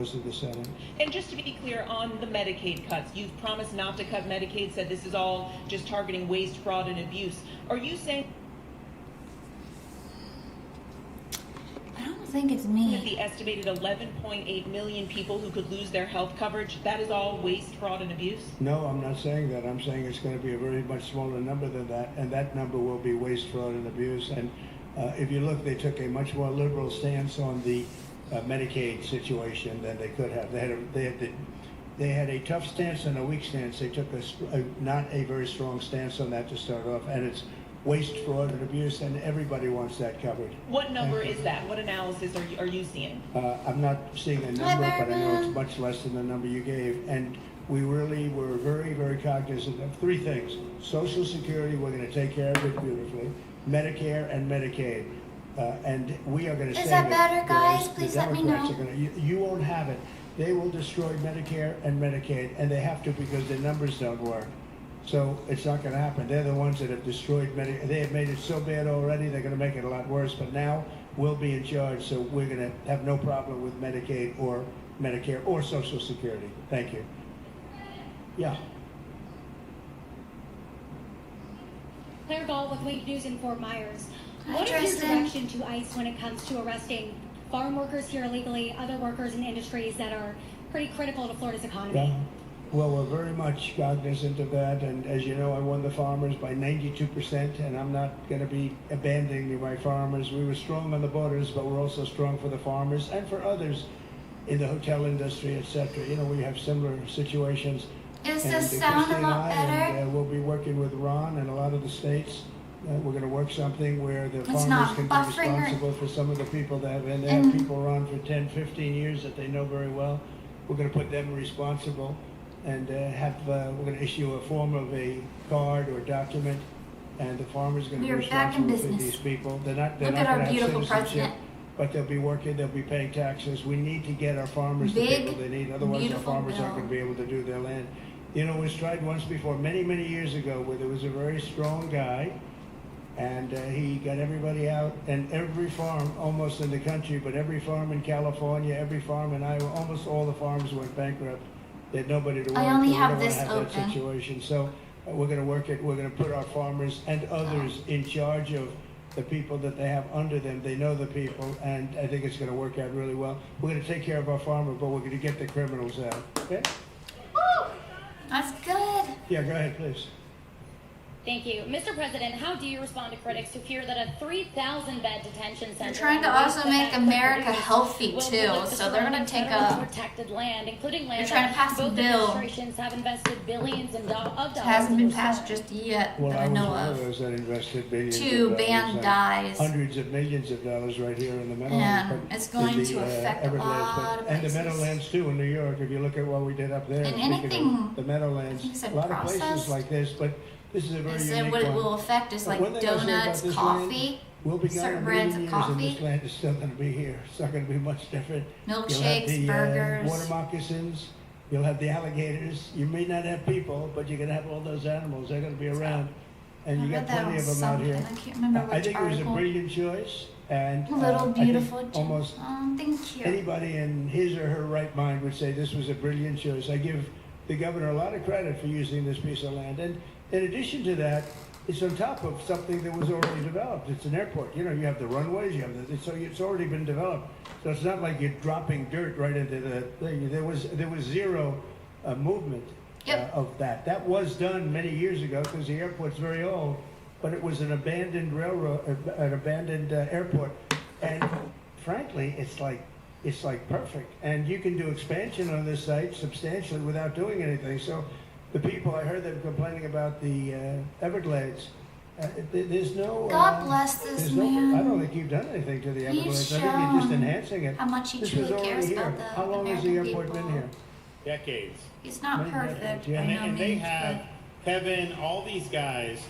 of the Senate. And just to be clear on the Medicaid cuts, you've promised not to cut Medicaid, said this is all just targeting waste, fraud, and abuse. Are you saying I don't think it's that me. the estimated 11.8 million people who could lose their health coverage, that is all waste, fraud, and abuse? No, I'm not saying that. I'm saying it's going to be a very much smaller number than that, and that number will be waste, fraud, and abuse. And if you look, they took a much more liberal stance on the Medicaid situation than they could have. They had a tough stance and a weak stance. They took not a very strong stance on that to start off, and it's waste, fraud, and abuse, and everybody wants that covered. What number is that? What analysis are you seeing? I'm not seeing a number, but I know it's much less than the number you gave. And we really were very, very cognizant of three things. Social Security, we're going to take care of it beautifully. Medicare and Medicaid. And we are going to save it. Is that better, guys? Please let me know. You won't have it. They will destroy Medicare and Medicaid, and they have to because their numbers don't work. So it's not going to happen. They're the ones that have destroyed Medicare. They have made it so bad already, they're going to make it a lot worse. But now we'll be in charge, so we're going to have no problem with Medicaid or Medicare or Social Security. Thank you. Yeah. Claire Gall with Wake News in Fort Myers. What is your direction to ICE when it comes to arresting farm workers here illegally, other workers in industries that are pretty critical to Florida's economy? Yeah. Well, we're very much cognizant of that, and as you know, I won the farmers by 92%, and I'm not going to be abandoning my farmers. We were strong on the borders, but we're also strong for the farmers and for others in the hotel industry, etc. You know, we have similar situations. Is the sound a lot better? And, we'll be working with Ron and a lot of the states. We're going to work something where the It's farmers not can be buffering or- responsible for some of the people that have been there. People around for 10, 15 years that they know very well. We're going to put them responsible. And we're going to issue a form of a card or document, and the farmer's going to be responsible for these people. They're not Look going at to our have beautiful citizenship, president. but they'll be working, they'll be paying taxes. We need to get our farmers the Big, people they need, otherwise our beautiful farmers aren't bill. going to be able to do their land. You know, it was tried once before, many, many years ago, where there was a very strong guy, and he got everybody out, and every farm almost in the country, but every farm in California, every farm in Iowa, almost all the farms went bankrupt. They had nobody to work. I only We have don't this want to have open. that situation. So we're going to work it. We're going to put our farmers and others in charge of the people that they have under them. They know the people, and I think it's going to work out really well. We're going to take care of our farmer, but we're going to get the criminals out. Okay? That's good. Yeah, go ahead, please. Thank you. Mr. President, how do you respond to critics who fear that a 3,000-bed detention center... They're trying to also make America healthy, too, so they're going to take a... protected land, including land They're trying to pass a both bill. administrations have invested billions of dollars. It hasn't been passed just yet Well, that I know was one of of. those that invested billions To of dollars ban and dyes. hundreds of millions of dollars right here in the Meadowlands. And but it's going in the, to affect a Everglades, lot of and the places. Meadowlands too in New York. If you look at what we did up there, And speaking of anything, the Meadowlands, I think it said a lot of places processed. like this, but this is a very They unique said what it one. will affect is But like one thing I'll say about donuts, this coffee, land, we'll be gone certain a brands million of years, and coffee. this land is still going to be here. It's not going to be much different. You'll have milkshakes, the burgers. water moccasins. You'll have the alligators. You may not have people, but you're going to have all those animals. They're going to be around, and I you read got that plenty on of them out here. something. I can't remember which I think it was a article. brilliant choice, and A little I think beautiful. almost Thank you. anybody in his or her right mind would say this was a brilliant choice. I give the governor a lot of credit for using this piece of land, and in addition to that, it's on top of something that was already developed. It's an airport. You know, you have the runways, you have so it's already been developed. So it's not like you're dropping dirt right into the thing. There was zero movement of that. That was done many years ago because the airport's very old, but it was an abandoned railroad, an abandoned airport, and frankly, it's like perfect. And you can do expansion on this site substantially without doing anything. So the people, I heard them complaining about the Everglades. There's no... God bless this man. I don't think you've done anything to the Everglades. I think you're just shown enhancing it. how much he This truly was cares already about here. the How long has the American airport people. been here? Decades. He's not Many perfect, decades, yeah. by no And they means, have, Kevin, all these guys,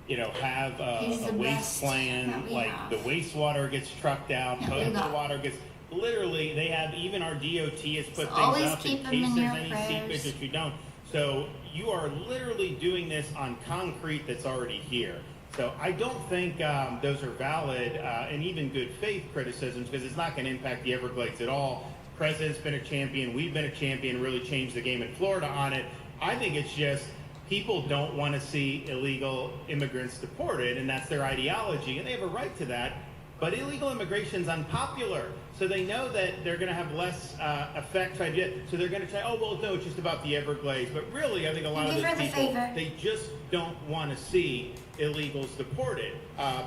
you know, have He's a the waste best plan, that we like have. the wastewater gets trucked out, Yeah, we potable got- water gets, literally, they have, even our DOT has put So always things up in keep case them in there's your any prayers. secrets that you don't. So you are literally doing this on concrete that's already here. So I don't think those are valid and even good faith criticisms because it's not going to impact the Everglades at all. President's been a champion. We've been a champion, really changed the game in Florida on it. I think it's just people don't want to see illegal immigrants deported, and that's their ideology, and they have a right to that. But illegal immigration is unpopular, so they know that they're going to have less effect. So they're going to say, oh, well, no, it's just about the Everglades. But really, I think a lot of those people, they just don't want to see illegals deported.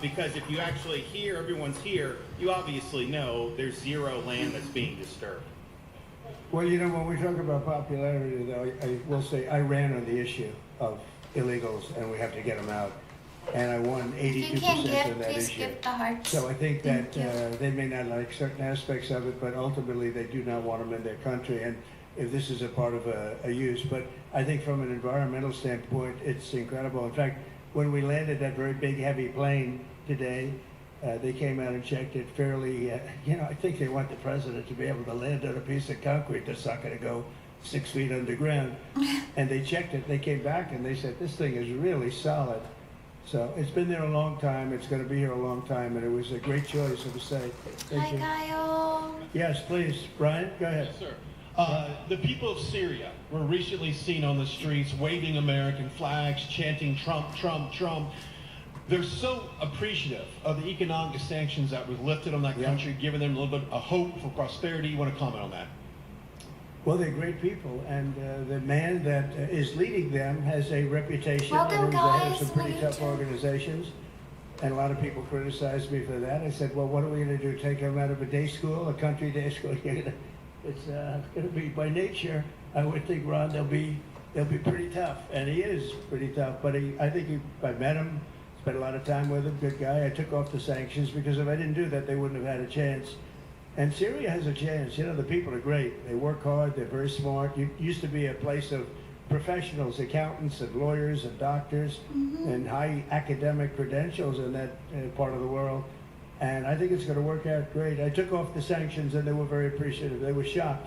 Because if you actually hear everyone's here, you obviously know there's zero land that's being disturbed. Well, you know, when we talk about popularity, though, I will say I ran on the issue of illegals, and we have to get them out. And I won 82% of that please issue. give the hearts. So I think that they may not like certain aspects of it, but ultimately they do not want them in their country. And if this is a part of a use, but I think from an environmental standpoint, it's incredible. In fact, when we landed that very big, heavy plane today, they came out and checked it fairly. I think they want the president to be able to land on a piece of concrete that's not going to go 6 feet underground. And they checked it. They came back and they said, this thing is really solid. So it's been there a long time. It's going to be here a long time, and it was a great choice of a site. Hi, Kyle. Yes, please, Brian, go ahead. Yes, sir. The people of Syria were recently seen on the streets waving American flags, chanting Trump, Trump, Trump. They're so appreciative of the economic sanctions that were lifted on that country, giving them a little bit of hope for prosperity. You want to comment on that? Well, they're great people, and the man that is leading them has a reputation. Welcome, They have guys. some pretty Will you tough too? organizations, and a lot of people criticized me for that. I said, well, what are we going to do, take him out of a day school, a country day school? It's going to be, by nature, I would think, Ron, they'll be pretty tough, and he is pretty tough, but I met him, spent a lot of time with him, good guy. I took off the sanctions because if I didn't do that, they wouldn't have had a chance. And Syria has a chance. You know, the people are great. They work hard. They're very smart. It used to be a place of professionals, accountants and lawyers and doctors and high academic credentials in that part of the world. And I think it's going to work out great. I took off the sanctions and they were very appreciative. They were shocked,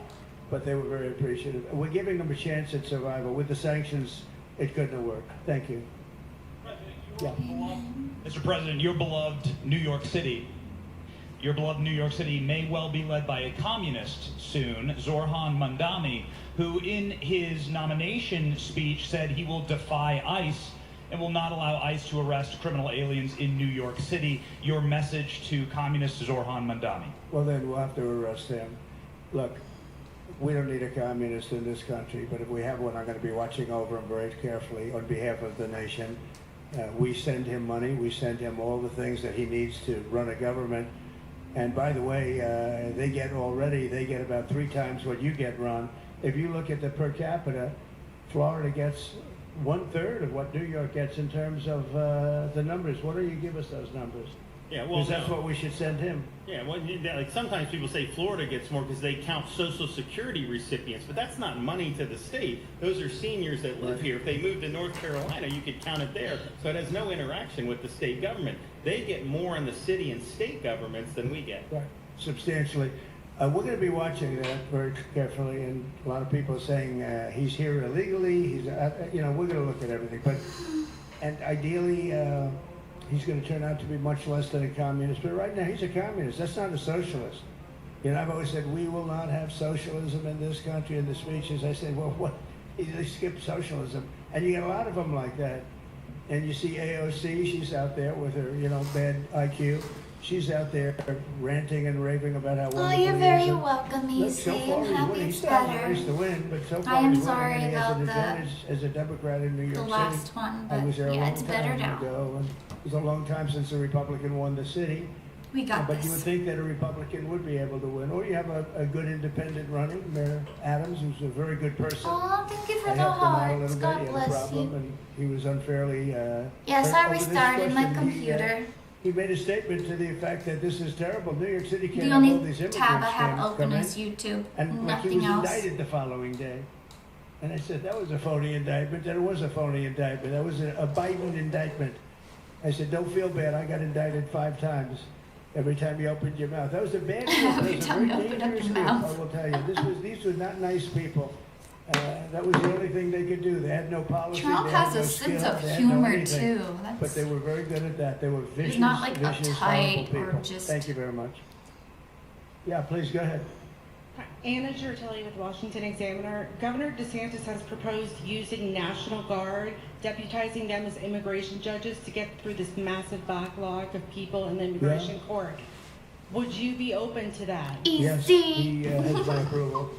but they were very appreciative. We're giving them a chance at survival. With the sanctions, it couldn't have worked. Thank you. Mr. President, your beloved New York City may well be led by a communist soon, Zorhan Mandami, who in his nomination speech said he will defy ICE and will not allow ICE to arrest criminal aliens in New York City. Your message to communist Zorhan Mandami? Well, then we'll have to arrest him. Look, we don't need a communist in this country, but if we have one, I'm going to be watching over him very carefully on behalf of the nation. We send him money. We send him all the things that he needs to run a government. And by the way, they get about 3 times what you get, Ron. If you look at the per capita, Florida gets 1/3 of what New York gets in terms of the numbers. Why don't you give us those numbers? Yeah, well, Because that's what we should send him. Yeah, well, like sometimes people say Florida gets more because they count Social Security recipients, but that's not money to the state. Those are seniors that live here. If they moved to North Carolina, you could count it there. So it has no interaction with the state government. They get more in the city and state governments than we get. Right, substantially. We're going to be watching that very carefully, and a lot of people are saying he's here illegally. We're going to look at everything, and ideally, he's going to turn out to be much less than a communist. But right now, he's a communist. That's not a socialist. I've always said we will not have socialism in this country. In the speeches, I said, well, what? They skip socialism, and you get a lot of them like that. And you see AOC, she's out there with her, bad IQ. She's out there ranting and raving about how wonderful Oh, you're he very is. welcome, Look, Easy. so far I'm he's happy winning. it's He's still better. nice to win, but so far I am he's winning, sorry and he has about an the- advantage as a Democrat in New York City. last one, I but was there a yeah, long it's better time now. ago, and it was a long time since a Republican won the city. We got But you would this. think that a Republican would be able to win. Or you have a good independent running, Mayor Adams, who's a very good person. Oh, thank you for I the helped him out a hearts. little bit. God He had a bless problem, you. and he was unfairly. Yes, hurt I over this restarted my question. computer. He made a statement to the effect that this is terrible. New York City can't The have all only these immigrants tab I have come open in. is YouTube. And like he Nothing was else. indicted the following day. And I said, that was a phony indictment. That was a phony indictment. That was a Biden indictment. I said, don't feel bad. I got indicted 5 times. Every time you opened your mouth. That was a bad deal. That Every was a time very you opened up dangerous your deal, mouth. I will tell you. These were not nice people. That was the only thing they could do. They had no policy. Trump they had has no a sense skill, of they had no humor anything. too. But That's they were very good at that. They were vicious, not like vicious, uptight horrible or people. just- Thank you very much. Yeah, please go ahead. Anna Giortelli with Washington Examiner. Governor DeSantis has proposed using National Guard, deputizing them as immigration judges to get through this massive backlog of people in the immigration court. Would you be open to that? Yes, Easy. he has my approval.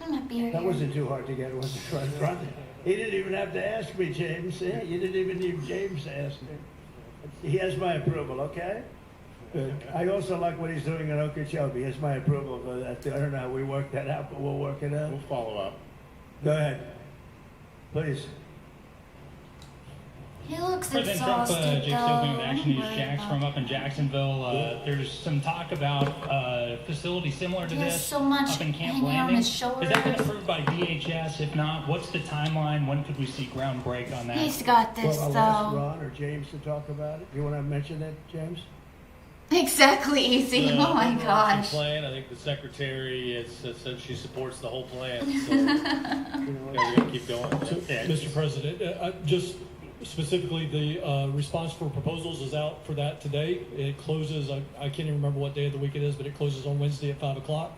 I'm not beer That here. wasn't too hard to get, was it, right front? He didn't even have to ask me, James. Yeah, you didn't even need James to ask me. He has my approval, okay? Good. I also like what he's doing in Okeechobee. He has my approval for that. I don't know how we work that out, but we'll work it out. We'll follow up. Go ahead. Please. He looks President Trump exhausted just though. opening an action Don't news worry Jax about from up in Jacksonville. There's some talk about a facility similar to He has this so much up in Camp hanging on Landing. his Has that been shoulders. approved by DHS? If not, what's the timeline? When could we see ground break on that? He's got this Well, I'll ask though. Ron or James to talk about it. You want to mention it, James? Exactly, easy. Oh my gosh. Plan. I think the secretary has said she supports the whole plan. So we're gonna keep going. Mr. President, just specifically, the response for proposals is out for that today. It closes, I can't even remember what day of the week it is, but it closes on Wednesday at 5 o'clock.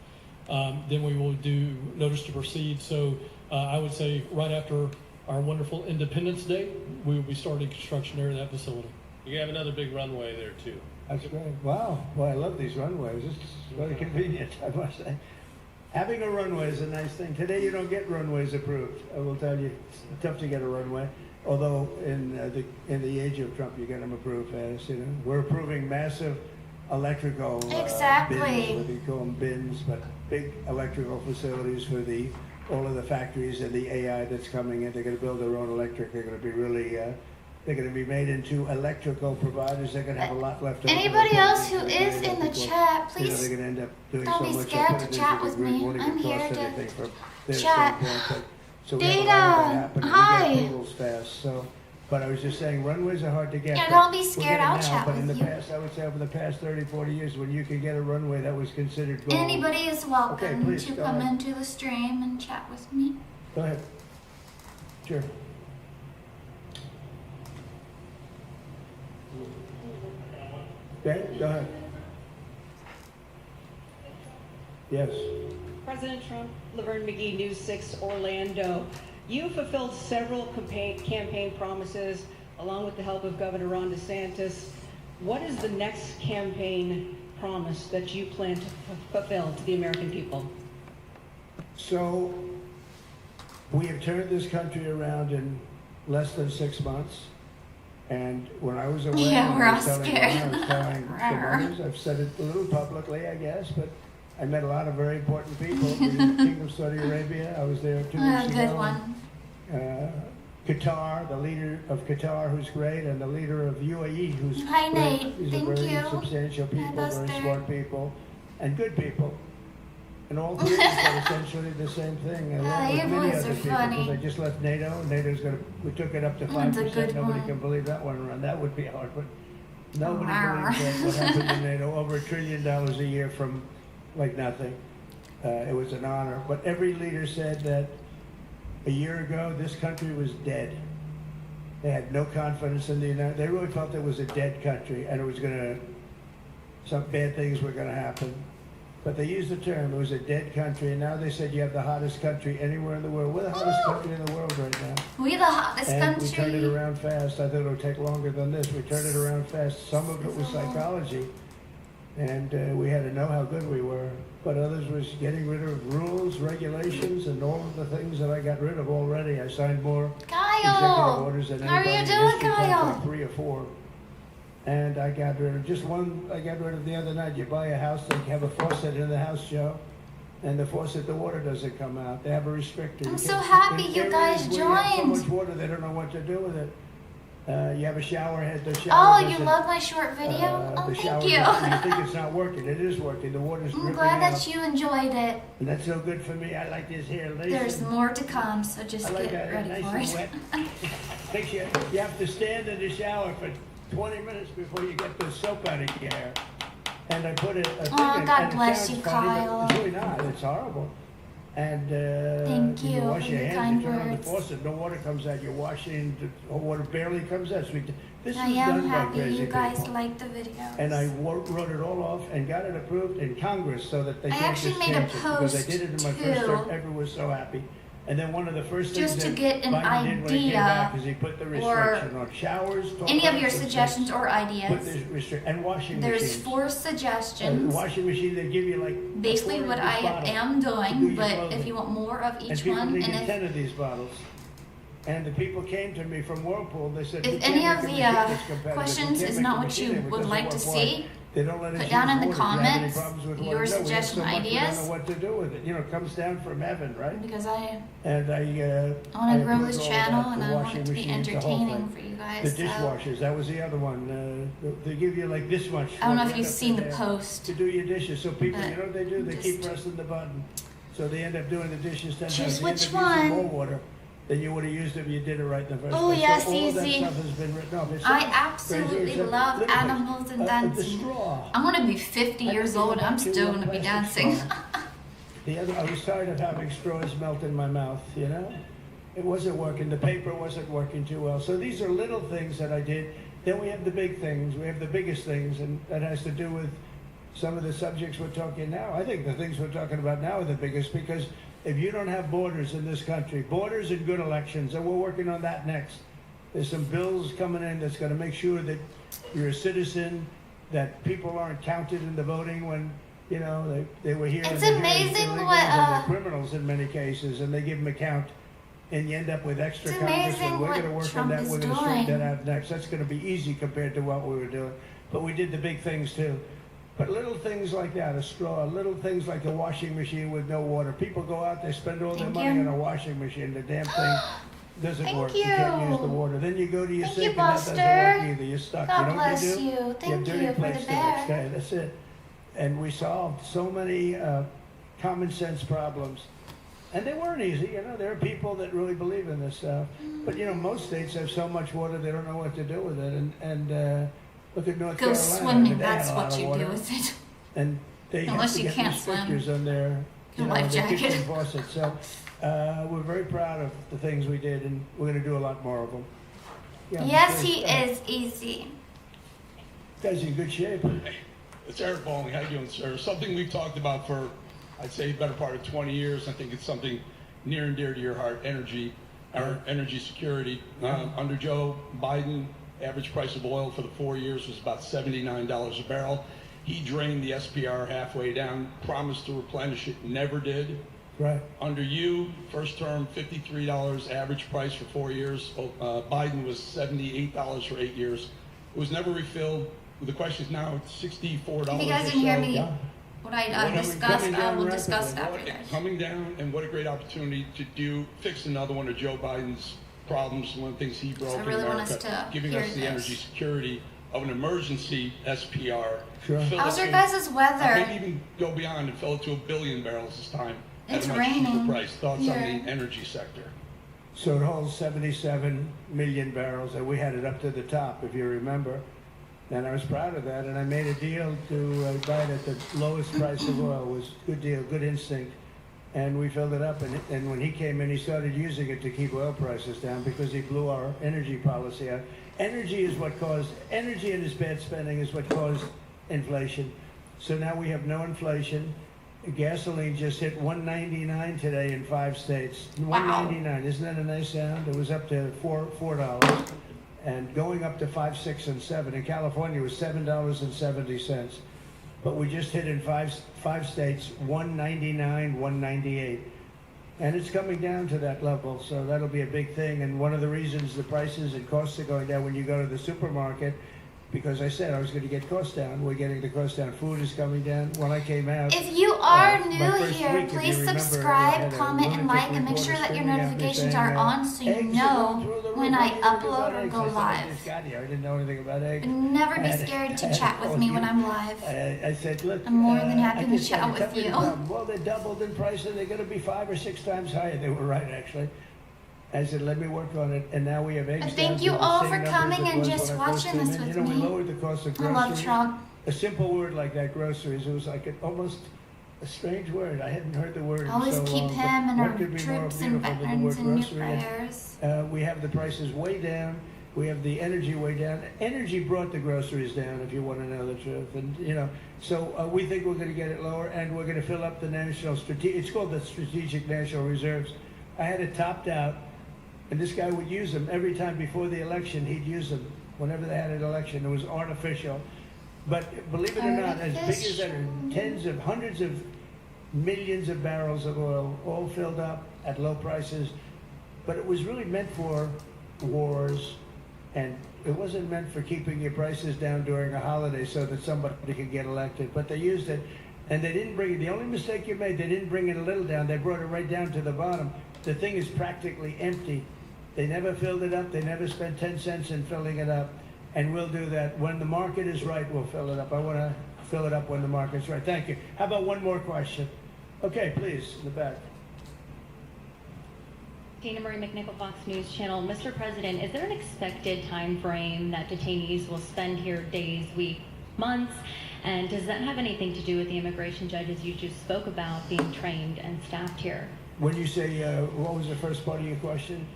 Then we will do notice to proceed. So I would say right after our wonderful Independence Day, we will be starting construction there at that facility. You have another big runway there too. That's great. Wow. Well, I love these runways. This is very convenient, I must say. Having a runway is a nice thing. Today you don't get runways approved. I will tell you, it's tough to get a runway. Although in the age of Trump, you get them approved fast. You know, we're approving massive electrical Exactly. bins, what they call them bins, but big electrical facilities for all of the factories and the AI that's coming in. They're going to build their own electric. They're going to be really. They're going to be made into electrical providers. They're going to have a lot left over. Anybody else who is in the chat, You know, please they're going to end up doing don't so be much. scared I'll to put it chat into with the grid. me. Won't even I'm here cost to anything from their chat. standpoint, but so we have a lot of that Data, happening. hi. We get approvals fast. So, but I was just saying, runways are hard to get. Yeah, but don't be we're scared, getting I'll now, chat but in the with you. past, I would say over the past 30, 40 years, when you could get a runway that was considered gold. Anybody is welcome please, to go come ahead. into the stream and chat with me. Go ahead. Sure. Okay, go ahead. Yes. President Trump, Laverne McGee, News 6 Orlando. You fulfilled several campaign promises along with the help of Governor Ron DeSantis. What is the next campaign promise that you plan to fulfill to the American people? So, we have turned this country around in less than 6 months. And when I was away, Yeah, when we're I all was telling scared. Ron, I was telling some others, I've said it a little publicly, I guess, but I met a lot of very important people. The King of Saudi Arabia, I was there 2 weeks ago. Good one. Qatar, the leader of Qatar, who's great, and the leader of UAE, who's Hi, great. Nate. These Thank are very you. substantial people, Hi, very Buster. smart people, and good people. And all three said essentially the same thing. Along Yeah, with your many boys other are people, funny. because I just left NATO. NATO's we took it up to That's a 5%. good Nobody one. can believe that one run. That would be hard, but nobody Rawr. believes that what happened in NATO. Over $1 trillion a year from like nothing. It was an honor. But every leader said that a year ago, this country was dead. They had no confidence in the United. They really felt it was a dead country, and it was some bad things were going to happen. But they used the term, it was a dead country, and now they said you have the hottest country anywhere in the world. We're the hottest country in the world right now. We the hottest And country. we turned it around fast. I thought it would take longer than this. We turned it around fast. Some of it was psychology, and we had to know how good we were. But others was getting rid of rules, regulations, and all of the things that I got rid of already. I signed more executive Kyle! orders than How are anybody you in doing, history, Kyle? like 3 or 4. And I got rid of just one. I got rid of the other night. You buy a house, they have a faucet in the house, Joe, and the faucet, the water doesn't come out. They have a restrictor. I'm You so can't- happy in you areas guys where you have so joined. much water, they don't know what to do with it. You have a shower head. The shower Oh, you doesn't- love my short video? Oh, the shower thank you. doesn't- You think it's not working? It is working. The water's I'm dripping glad out. that you enjoyed it. And that's so good for me. I like this hair lace. There's more to come, so just I like get that ready nice for and it. wet. Makes you have to stand in the shower for 20 minutes before you get the soap out of your hair. And I put a thing Aw, in, God and it bless sounds you, funny, but Kyle. it's really not. It's horrible. And Thank you wash for your your hands, kind you turn on the words. faucet, no water comes out. You're washing, the water barely comes out. So this I was am done by happy crazy you guys people. like the videos. And I wrote it all off and got it approved in Congress so that they I can't actually just made a change it, because I post, did it in my first term. too. Everyone was so happy. And then one of the first things Just to that get an Biden did when he came idea back is he put the restriction on showers, Any of toilets, your and suggestions or put ideas. the and washing There's machines. 4 suggestions. Washing machine, they give you like Basically a what quarter I of this bottle am to do doing, your but clothing. if you want more of And each people one, need and if 10 of these bottles. And the people came to me from Whirlpool. They said, If "We any can't of make a the, machine that's competitive. questions We can't is make not a what machine you that would doesn't like work to well." see, They don't let us put down use in the water. If you have any comments problems with your water, no, we have suggestion so much, we don't ideas. know what to do with it. You know, it comes down from heaven, right? because I And I want to grow approved this all channel that, and the I want washing it to be machines, the whole entertaining thing. for you guys. The So dishwashers, that was the other one. They give you like this much. I don't know if right you've up seen in the there post. to do your dishes. So people, but you know what they do? They keep just pressing the button. So they end up doing the dishes 10 choose times. They end which up using more one. water than you would have used if you did it right in the first Oh, place. yes, so all of that easy. stuff has been written off. It's I so absolutely crazy. It's love little things. animals and The dancing. straw. I'm gonna be 50 I years think old. about I'm two still gonna be plastic dancing. straws. I was tired of having straws melt in my mouth, you know? It wasn't working. The paper wasn't working too well. So these are little things that I did. Then we have the big things. We have the biggest things, and that has to do with some of the subjects we're talking now. I think the things we're talking about now are the biggest, because if you don't have borders in this country, borders and good elections, and we're working on that next. There's some bills coming in that's going to make sure that you're a citizen, that people aren't counted in the voting when, you know, they were here. It's and they're here as amazing illegals what, and they're criminals in many cases, and they give them a count. And you end up with extra It's congressmen. amazing We're what going to work Trump on that. is We're going to straighten doing. that out next. That's going to be easy compared to what we were doing. But we did the big things too. But little things like that, a straw, little things like a washing machine with no water. People go out, they spend all their Thank money you. on a washing machine. The damn thing doesn't Thank work. You can't you. use the water. Then you go to your Thank you, sink and that doesn't Buster. work either. You're stuck. God you know bless what you do? you. You have Thank dirty you for the plates the next bear. day. That's it. And we solved so many common sense problems. And they weren't easy, you know. There are people that really believe in this stuff. But, you know, most states have so much water, they don't know what to do with it. And look at North Go Carolina. swimming. They had That's a lot what of you water. do with it. And they Unless have to you get can't these swim. fixtures on their, Your life their jacket. kitchen faucets. So we're very proud of the things we did, and we're going to do a lot more of them. Yeah, Yes, great he stuff. is easy. Guy's in good shape. It's Eric Bowling. How you doing, sir? Something we've talked about for, I'd say, the better part of 20 years. I think it's something near and dear to your heart, energy, our energy security. Under Joe Biden, average price of oil for the 4 years was about $79 a barrel. He drained the SPR halfway down, promised to replenish it, never did. Right. Under you, first term, $53 average price for 4 years. Biden was $78 for 8 years. It was never refilled. The question is now it's $64. If you guys or didn't hear so. me, what I discussed, I will discuss it after this. Coming down, and what a great opportunity to fix another one of Joe Biden's problems, one of the things he broke I in really want us America, to giving hear us the this. energy security of an emergency SPR. Sure. Fill How's it your in- guys' weather? Maybe even go beyond and fill it to 1 billion barrels this time It's at a much cheaper raining price. Thoughts here. on the energy sector? So it holds 77 million barrels, and we had it up to the top, if you remember. And I was proud of that, and I made a deal to buy it at the lowest price of oil. It was a good deal, good instinct. And we filled it up, and when he came in, he started using it to keep oil prices down because he blew our energy policy out. Energy and his bad spending is what caused inflation. So now we have no inflation. Gasoline just hit $1.99 today in 5 states. $1.99, isn't that a nice sound? It was up to $4, and going up to 5, 6, and 7. In California, it was $7.70. But we just hit in five states $1.99, $1.98. And it's coming down to that level, so that'll be a big thing. And one of the reasons the prices and costs are going down when you go to the supermarket, because I said I was going to get costs down. We're getting the costs down. Food is coming down. When I came out, If you are my new first here, week, if you please remember, I subscribe, had a comment, and lunatic like, and make sure reporter that your screaming at me notifications saying, are on so you eggs are know going through the roof. when What I are you gonna do upload about or eggs? go I said, I live. just got here. I didn't know anything about eggs. Never be And- scared to and chat with me when I'm live. I said, look, I'm more than happy I to just chat gotta with tell you. the problem. Well, they doubled in price, and they're going to be 5 or 6 times higher. They were right, actually. I said, let me work on it, and now we have eggs. Thank down you to the all same for numbers coming it and was just when I first watching came this in. with You know, me. we lowered the cost of I love groceries. Trump. A simple word like that, groceries, it was like almost a strange word. I hadn't heard the word in Always so keep long. him and What our could be more troops and beautiful than the veterans word in your grocery? prayers. We have the prices way down. We have the energy way down. Energy brought the groceries down, if you want to know the truth. And, you know, so we think we're going to get it lower, and we're going to fill up the it's called the Strategic National Reserves. I had it topped out, and this guy would use them every time before the election. He'd use them whenever they had an election. It was artificial. But believe it or not, as big as that, tens of, hundreds of millions of barrels of oil, all filled up at low prices. But it was really meant for wars, and it wasn't meant for keeping your prices down during a holiday so that somebody could get elected. But they used it, and they didn't bring it. The only mistake you made, they didn't bring it a little down. They brought it right down to the bottom. The thing is practically empty. They never filled it up. They never spent 10 cents in filling it up. And we'll do that. When the market is right, we'll fill it up. I want to fill it up when the market's right. Thank you. How about one more question? Okay, please, in the back. Tina Marie McNichol, Fox News Channel. Mr. President, is there an expected time frame that detainees will spend here, days, weeks, months? And does that have anything to do with the immigration judges you just spoke about being trained and staffed here? When you say, what was the first part of your question?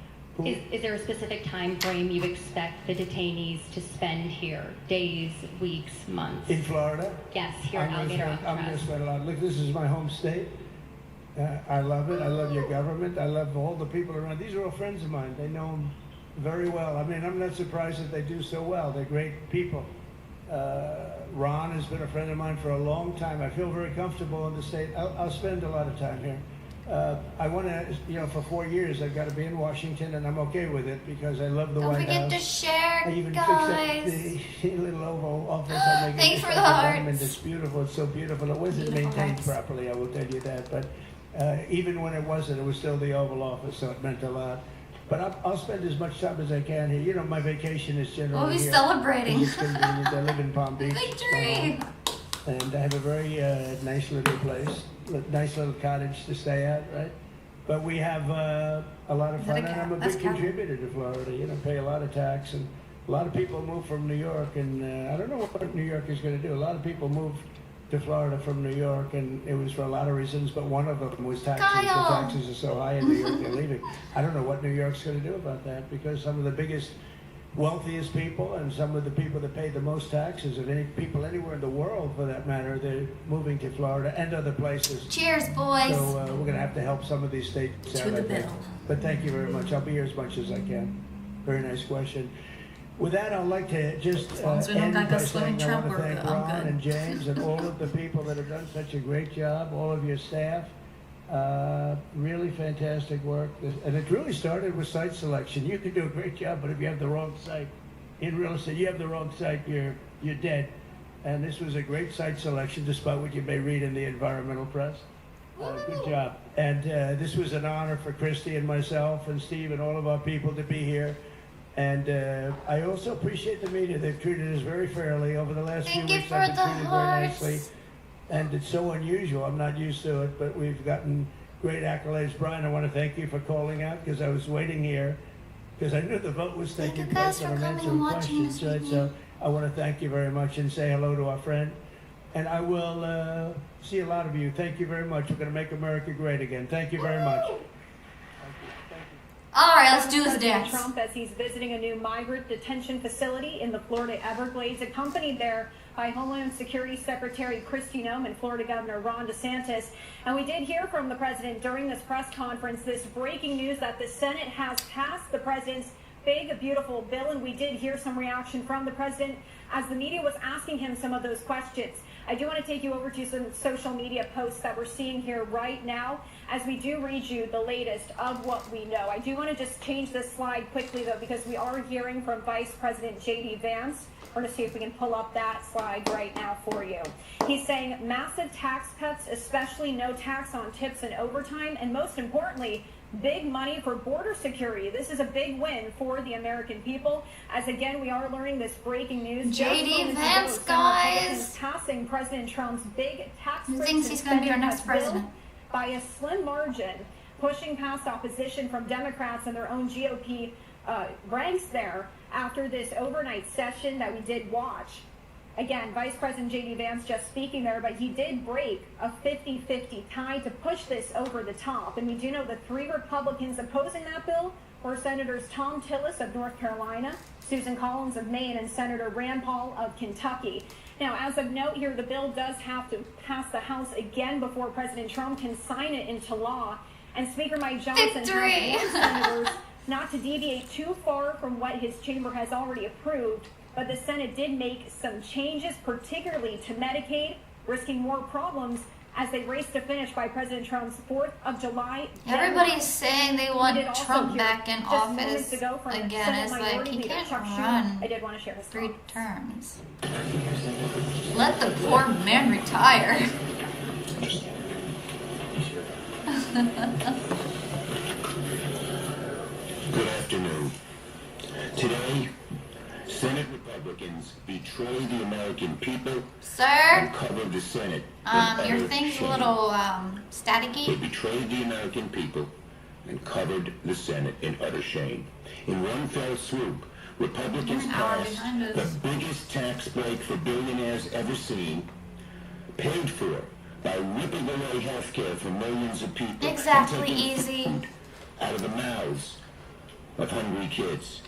Is there a specific time frame you expect the detainees to spend here? Days, weeks, months? In Florida? Yes, here at Alligator I'm going to Alcatraz. spend a lot. Look, this is my home state. I love it. I love your government. I love all the people around. These are all friends of mine. They know them very well. I mean, I'm not surprised that they do so well. They're great people. Ron has been a friend of mine for a long time. I feel very comfortable in the state. I'll spend a lot of time here. I want to, for 4 years, I've got to be in Washington, and I'm okay with it because I love the White House. Don't forget to share, I even guys. fixed up the little Oval Office. I make Thanks it for like the a hearts. diamond. It's beautiful. It's so beautiful. It wasn't Beautiful maintained hearts. properly, I will tell you that. But even when it wasn't, it was still the Oval Office, so it meant a lot. But I'll spend as much time as I can here. You know, my vacation is generally We'll be here. celebrating. It's convenient. I live in Palm Beach. Victory! And I have a very nice little place, nice little cottage to stay at, right? But we have a lot of Is that fun, a and cat? I'm a That's big cat. contributor to Florida. Pay a lot of tax, and a lot of people move from New York, and I don't know what New York is going to do. A lot of people moved to Florida from New York, and it was for a lot of reasons, but one of them was taxes. Kyle! The taxes are so high in New York, they're leaving. I don't know what New York's going to do about that, because some of the biggest, wealthiest people and some of the people that pay the most taxes of any people anywhere in the world, for that matter, they're moving to Florida and other places. Cheers, boys. So we're going to have to help some of these states To out, the I think. bill. But thank you very much. I'll be here as much as I can. Very nice question. With that, I'd like to just As long as we don't end got by the swimming saying I trap, want to we're thank good. I'm Ron good. and James and all of the people that have done such a great job, all of your staff. Really fantastic work. And it really started with site selection. You can do a great job, but if you have the wrong site, in real estate, you have the wrong site, you're dead. And this was a great site selection, despite what you may read in the environmental press. Good job. And this was an honor for Christy and myself and Steve and all of our people to be here. And I also appreciate the media. They've treated us very fairly over the last few Thank you weeks. for I've been the treated very hearts. nicely. And it's so unusual. I'm not used to it, but we've gotten great accolades. Brian, I want to thank you for calling out, because I was waiting here because I knew the vote was taking you guys place for and I'm coming answering and watching questions. this Right? with So me. I want to thank you very much and say hello to our friend. And I will see a lot of you. Thank you very much. We're going to make America great again. Thank you very much. All right, let's do this President dance. Trump, as he's visiting a new migrant detention facility in the Florida Everglades, accompanied there by Homeland Security Secretary Kristi Noem and Florida Governor Ron DeSantis. And we did hear from the president during this press conference this breaking news that the Senate has passed the president's big, beautiful bill. And we did hear some reaction from the president as the media was asking him some of those questions. I do want to take you over to some social media posts that we're seeing here right now as we do read you the latest of what we know. I do want to just change this slide quickly, though, because we are hearing from Vice President J.D. Vance. We're going to see if we can pull up that slide right now for you. He's saying massive tax cuts, especially no tax on tips and overtime, and most importantly, big money for border security. This is a big win for the American people, as again we are learning this breaking news. JD Just moments ago, Vance, Senate guys. Republicans passing President Trump's big tax Who breaks thinks and he's gonna be our spending next cuts president? bill by a slim margin, pushing past opposition from Democrats and their own GOP ranks there after this overnight session that we did watch. Again, Vice President J.D. Vance just speaking there, but he did break a 50-50 tie to push this over the top. And we do know the 3 Republicans opposing that bill were Senators Tom Tillis of North Carolina, Susan Collins of Maine, and Senator Rand Paul of Kentucky. Now, as of note here, the bill does have to pass the House again before President Trump can sign it into law. And Speaker Mike Johnson has warned senators not to deviate too far from what his chamber has already approved. But the Senate did make some changes, particularly to Medicaid, risking more problems as they race to finish by President Trump's 4th of July. Everybody's saying they want Trump back in office again. It's like, he can't run I did want to share his 3 terms. Let the poor man retire. Good afternoon. Today, Senate Republicans betray the American people and cover the Senate. Your thing's a little staticky. They betrayed the American people and covered the Senate in utter shame. In one fell swoop, Republicans passed the biggest tax break for billionaires ever seen, paid for by ripping away health care for millions of people. Exactly, easy. Food out of the mouths of hungry kids.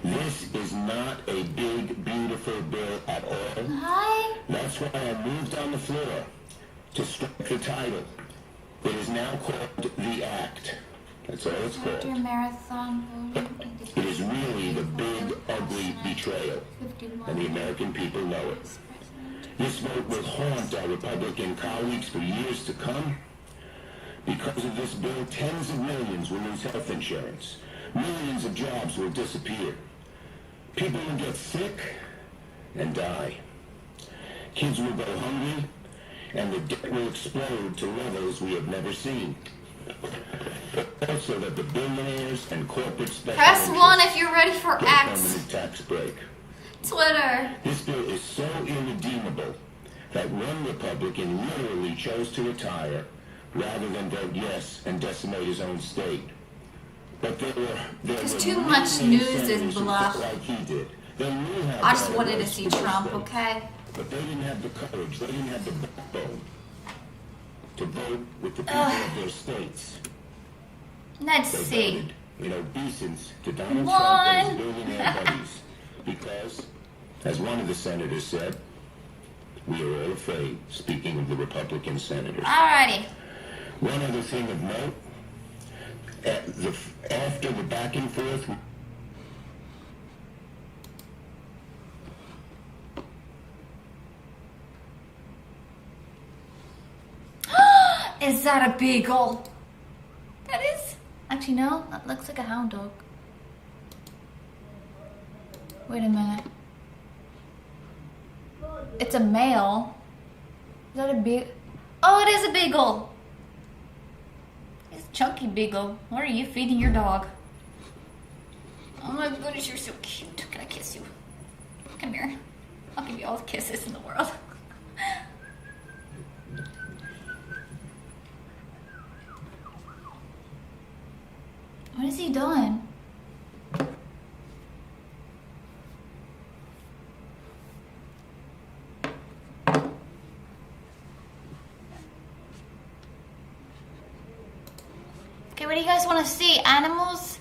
This is not a big, beautiful bill at all. Hi. That's why I moved on the floor to strike the title. It is now called The Act. That's all it's called. After marathon. It is really the big, ugly betrayal, and the American people know it. This vote will haunt our Republican colleagues for years to come. Because of this bill, tens of millions will lose health insurance. Millions of jobs will disappear. People will get sick and die. Kids will go hungry, and the debt will explode to levels we have never seen. Also that the billionaires and corporate special Press 1 if you're ready for get X. permanent tax break. Twitter. This bill is so irredeemable that one Republican literally chose to retire rather than vote yes and decimate his own state. But There's too much news and blah. Like he did. They knew how I just bad it wanted to was see for Trump, them. okay? But they didn't have the courage, they didn't have the backbone to vote with the people of their states. Let's They see. voted in obeisance to Donald Trump One. and his billionaire buddies. Because, as one of the senators said, we are all afraid, speaking of the Republican senators. Alrighty. One other thing of note, after the back and forth, Is that a beagle? That is. Actually, no. That looks like a hound dog. Wait a minute. It's a male. Is that a beagle? Oh, it is a beagle. It's a chunky beagle. What are you feeding your dog? Oh my goodness, you're so cute. Can I kiss you? Come here. I'll give you all the kisses in the world. What has he done? Okay, what do you guys want to see? Animals?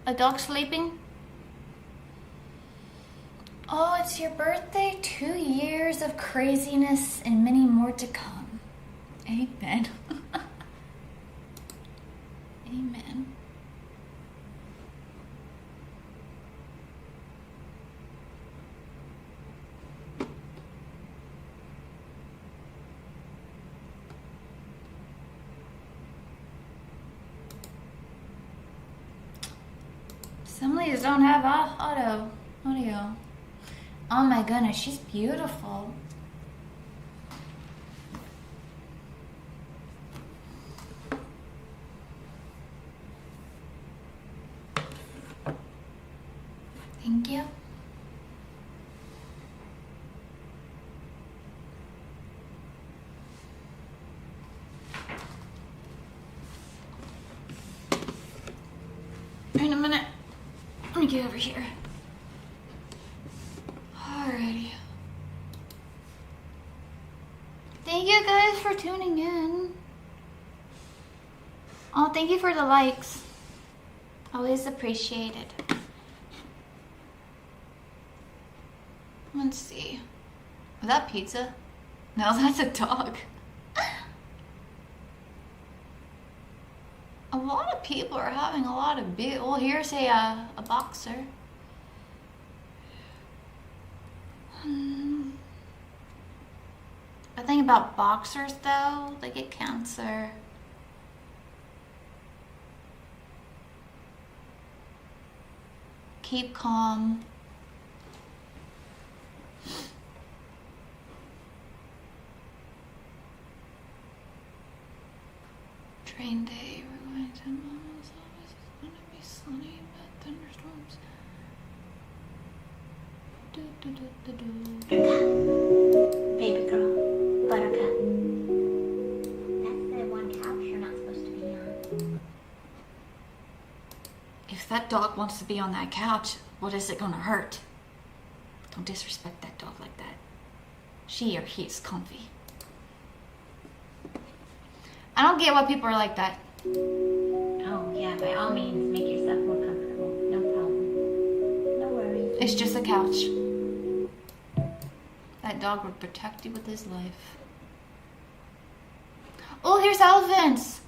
A dog sleeping? Oh, it's your birthday? 2 years of craziness and many more to come. Amen. Amen. Some of these don't have audio. Oh my goodness, she's beautiful. Thank you. Wait a minute. Let me get over here. Alrighty. Thank you guys for tuning in. Oh, thank you for the likes. Always appreciate it. Let's see. Was that pizza? No, that's a dog. A lot of people are having a lot of big. Well, here's a boxer. The thing about boxers, though, they get cancer. Keep calm. Train day, we're going to Mama's office. It's gonna be sunny, but thunderstorms. Baby girl, buttercup. That's the one couch you're not supposed to be on. If that dog wants to be on that couch, what is it gonna hurt? Don't disrespect that dog like that. She or he is comfy. I don't get why people are like that. Oh, yeah, by all means, make yourself more comfortable. No problem. No worries. It's just a couch. That dog would protect you with his life. Oh, here's elephants!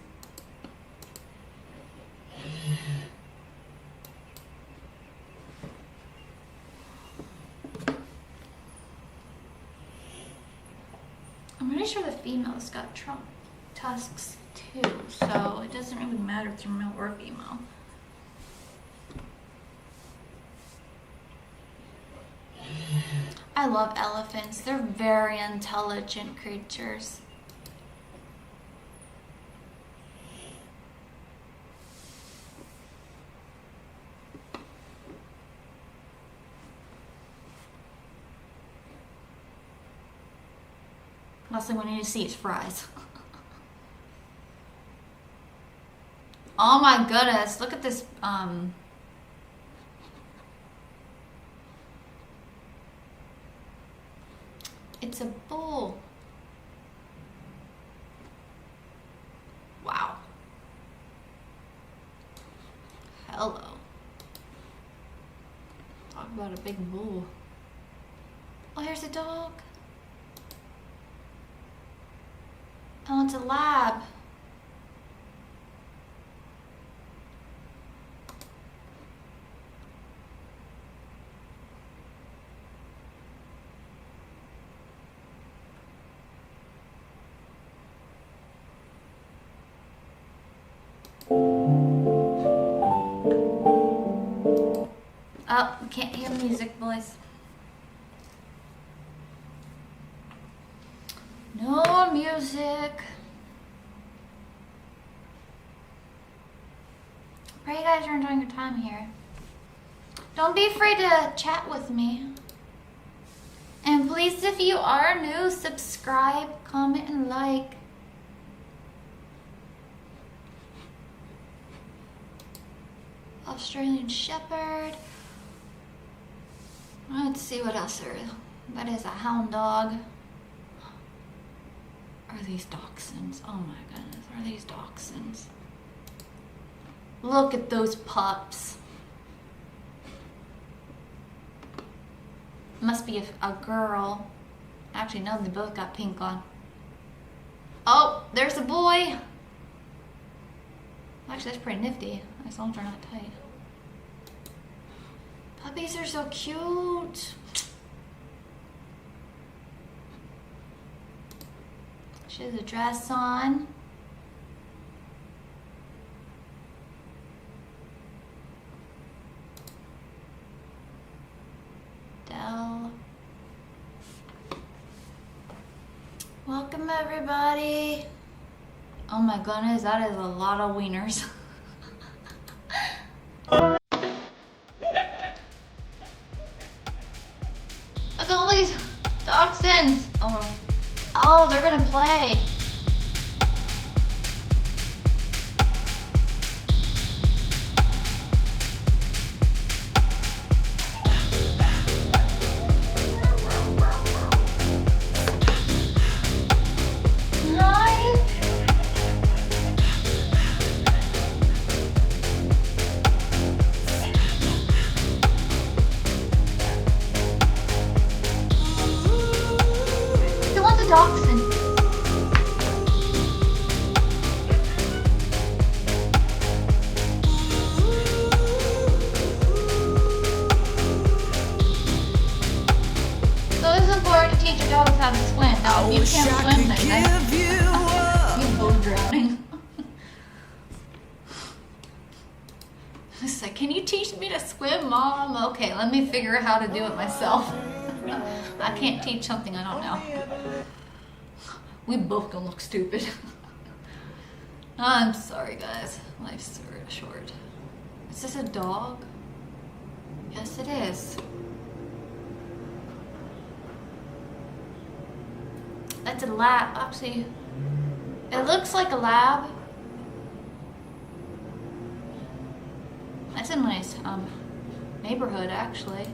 I'm pretty sure the female's got trunk tusks too, so it doesn't really matter if you're male or female. I love elephants. They're very intelligent creatures. Last thing we need to see is fries. Oh my goodness, look at this, it's a bull. Wow. Hello. Talk about a big bull. Oh, here's a dog. Oh, it's a lab. Oh, we can't hear music, boys. No music. Pray you guys are enjoying your time here. Don't be afraid to chat with me. And please, if you are new, subscribe, comment, and like. Australian Shepherd. Let's see what else there is. That is a hound dog. Are these dachshunds? Oh my goodness, are these dachshunds? Look at those pups. Must be a girl. Actually, no, they both got pink on. Oh, there's a boy. Actually, that's pretty nifty. As long as they're not tight. Puppies are so cute. She has a dress on. Dell. Welcome everybody. Oh my goodness, that is a lot of wieners. Look at all these dachshunds. Oh, they're gonna play. dachshund. So it's important to teach your dogs how to swim. Now, if you can't swim, then you're both drowning. It's like, can you teach me to swim, Mom? Okay, let me figure out how to do it myself. I can't teach something I don't know. We both gonna look stupid. I'm sorry, guys. Life's short. Is this a dog? Yes, it is. That's a lab. Actually, it looks like a lab. That's a nice neighborhood, actually.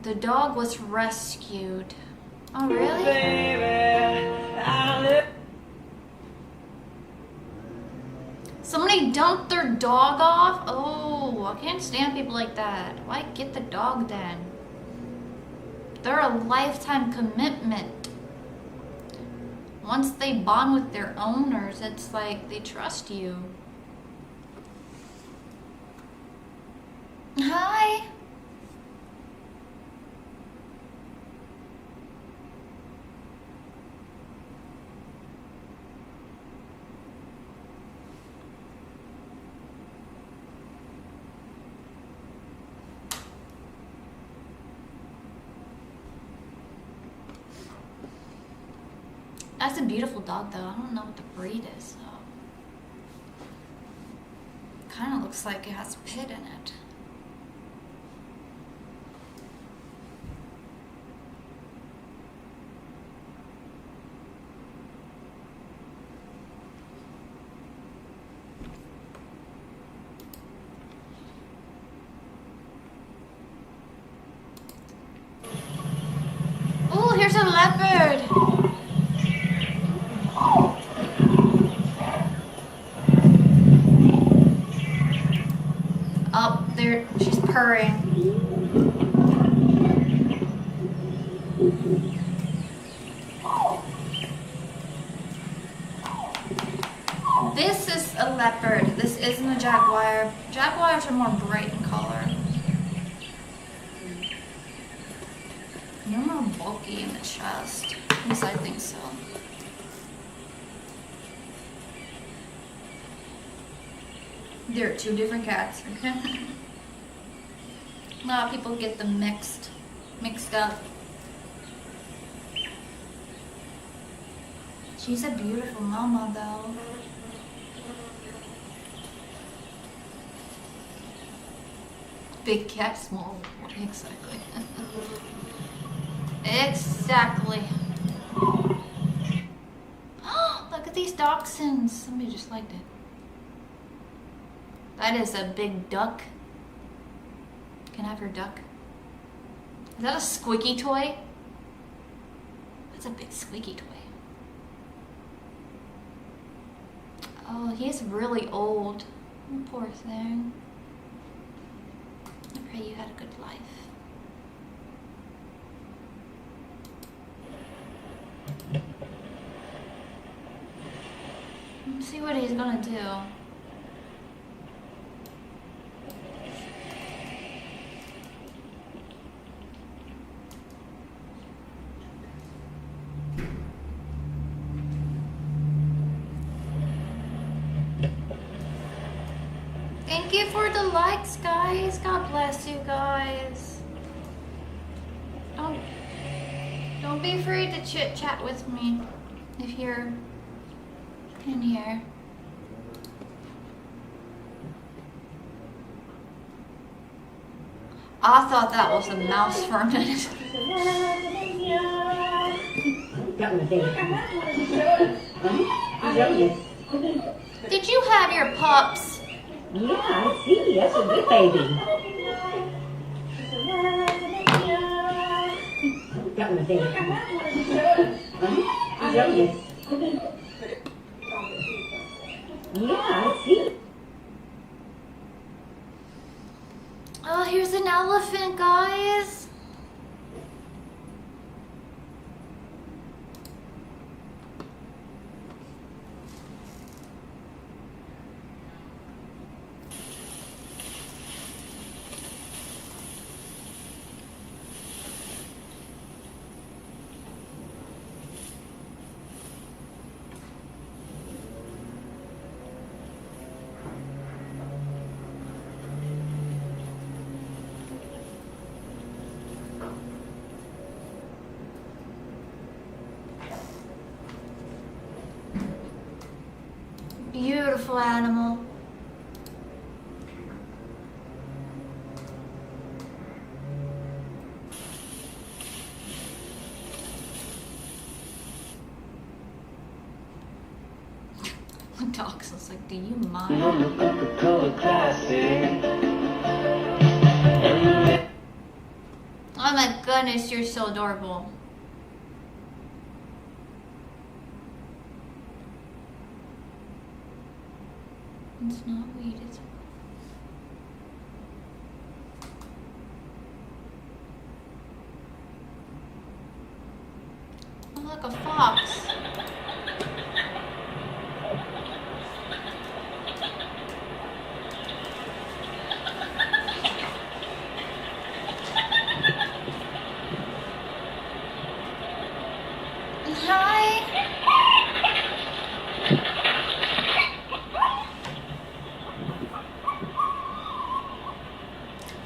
The dog was rescued. Oh, really? Somebody dumped their dog off? Oh, I can't stand people like that. Why get the dog then? They're a lifetime commitment. Once they bond with their owners, it's like they trust you. Hi. That's a beautiful dog, though. I don't know what the breed is, though. Kind of looks like it has pit in it. Oh, here's a leopard. Oh, there, she's purring. This is a leopard. This isn't a jaguar. Jaguars are more bright in color. You're more bulky in the chest. At least I think so. There are two different cats, okay? A lot of people get them mixed up. She's a beautiful mama, though. Big cat, small. Exactly. Exactly. Look at these dachshunds. Somebody just liked it. That is a big duck. Can I have your duck? Is that a squeaky toy? That's a big squeaky toy. Oh, he's really old. Oh, poor thing. I pray you had a good life. Let's see what he's gonna do. Thank you for the likes, guys. God bless you guys. Don't be afraid to chit chat with me if you're in here. I thought that was a mouse for a minute. Did you have your pups? Yeah, I see. That's a good baby. That one there. Yeah, I see. Oh, here's an elephant, guys. Beautiful animal. The dog's just like, do you mind? Oh my goodness, you're so adorable. It's not weed, it's... Oh, look, a fox. Hi.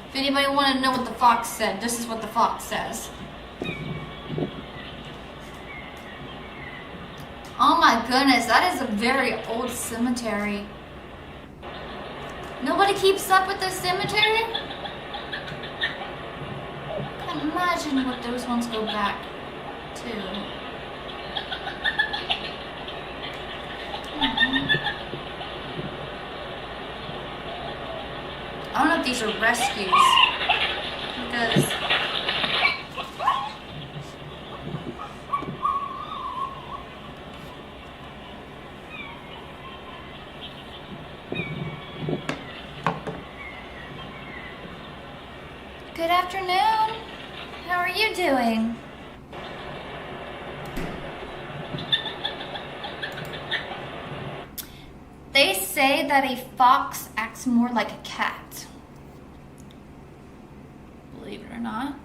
If anybody want to know what the fox said, this is what the fox says. Oh my goodness, that is a very old cemetery. Nobody keeps up with the cemetery? I can't imagine what those ones go back to. I don't know if these are rescues, because good afternoon. How are you doing? They say that a fox acts more like a cat. Believe it or not.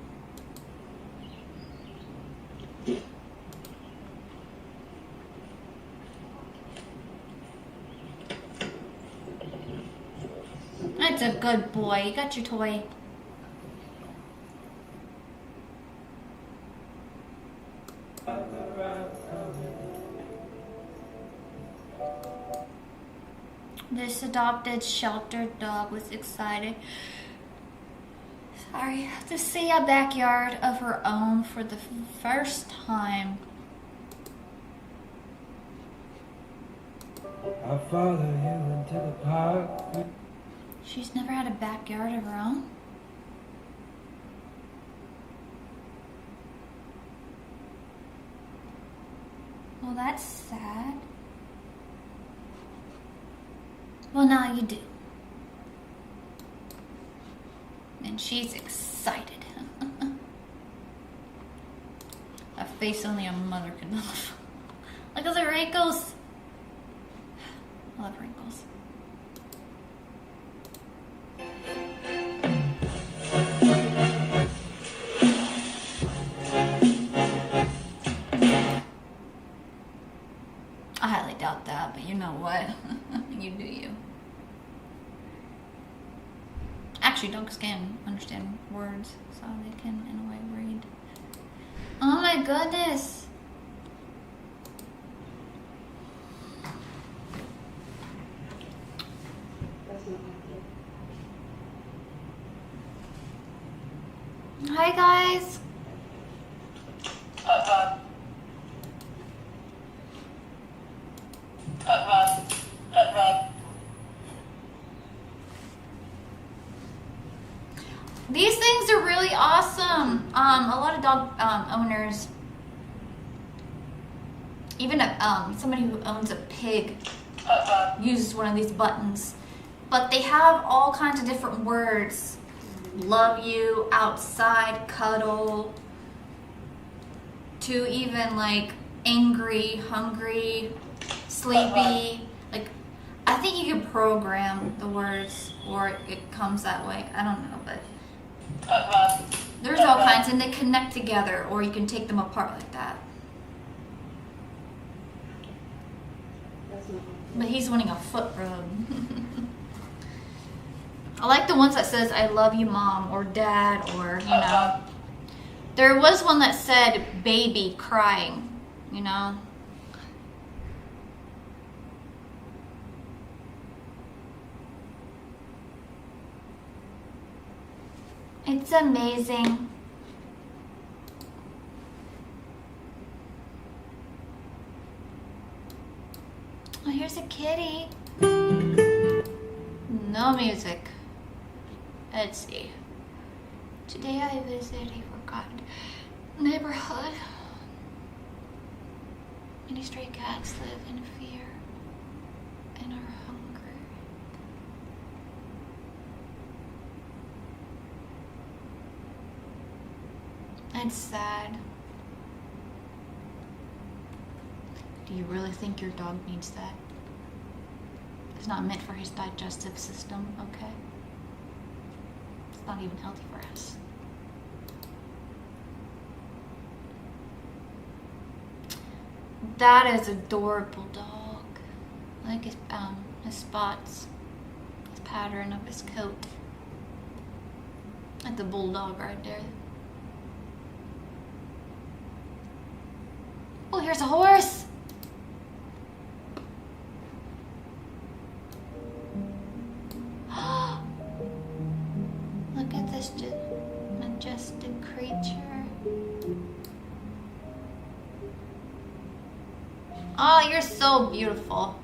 That's a good boy. You got your toy. This adopted sheltered dog was excited, to see a backyard of her own for the first time. I'll follow you into the park. She's never had a backyard of her own? Well, that's sad. Well, now you do. And she's excited. A face only a mother can love. Look at the wrinkles. I love wrinkles. I highly doubt that, but you know what? You do you. Actually, dogs can understand words, so they can, in a way, read. Oh my goodness! Hi guys! These things are really awesome. A lot of dog owners, even somebody who owns a pig, uses one of these buttons. But they have all kinds of different words love you, outside, cuddle, to even like angry, hungry, sleepy. Like, I think you can program the words or it comes that way. I don't know, but there's all kinds, and they connect together, or you can take them apart like that. But he's wanting a foot rub. I like the ones that says, I love you, Mom, or Dad, or, you know. There was one that said, baby crying, you know. It's amazing. Oh, here's a kitty. No music. Let's see. Today I visited a forgotten neighborhood. Many stray cats live in fear and are hungry. It's sad. Do you really think your dog needs that? It's not meant for his digestive system, okay? It's not even healthy for us. That is adorable dog. I like his spots, his pattern of his coat. Like the bulldog right there. Oh, here's a horse. Look at this majestic creature. Oh, you're so beautiful.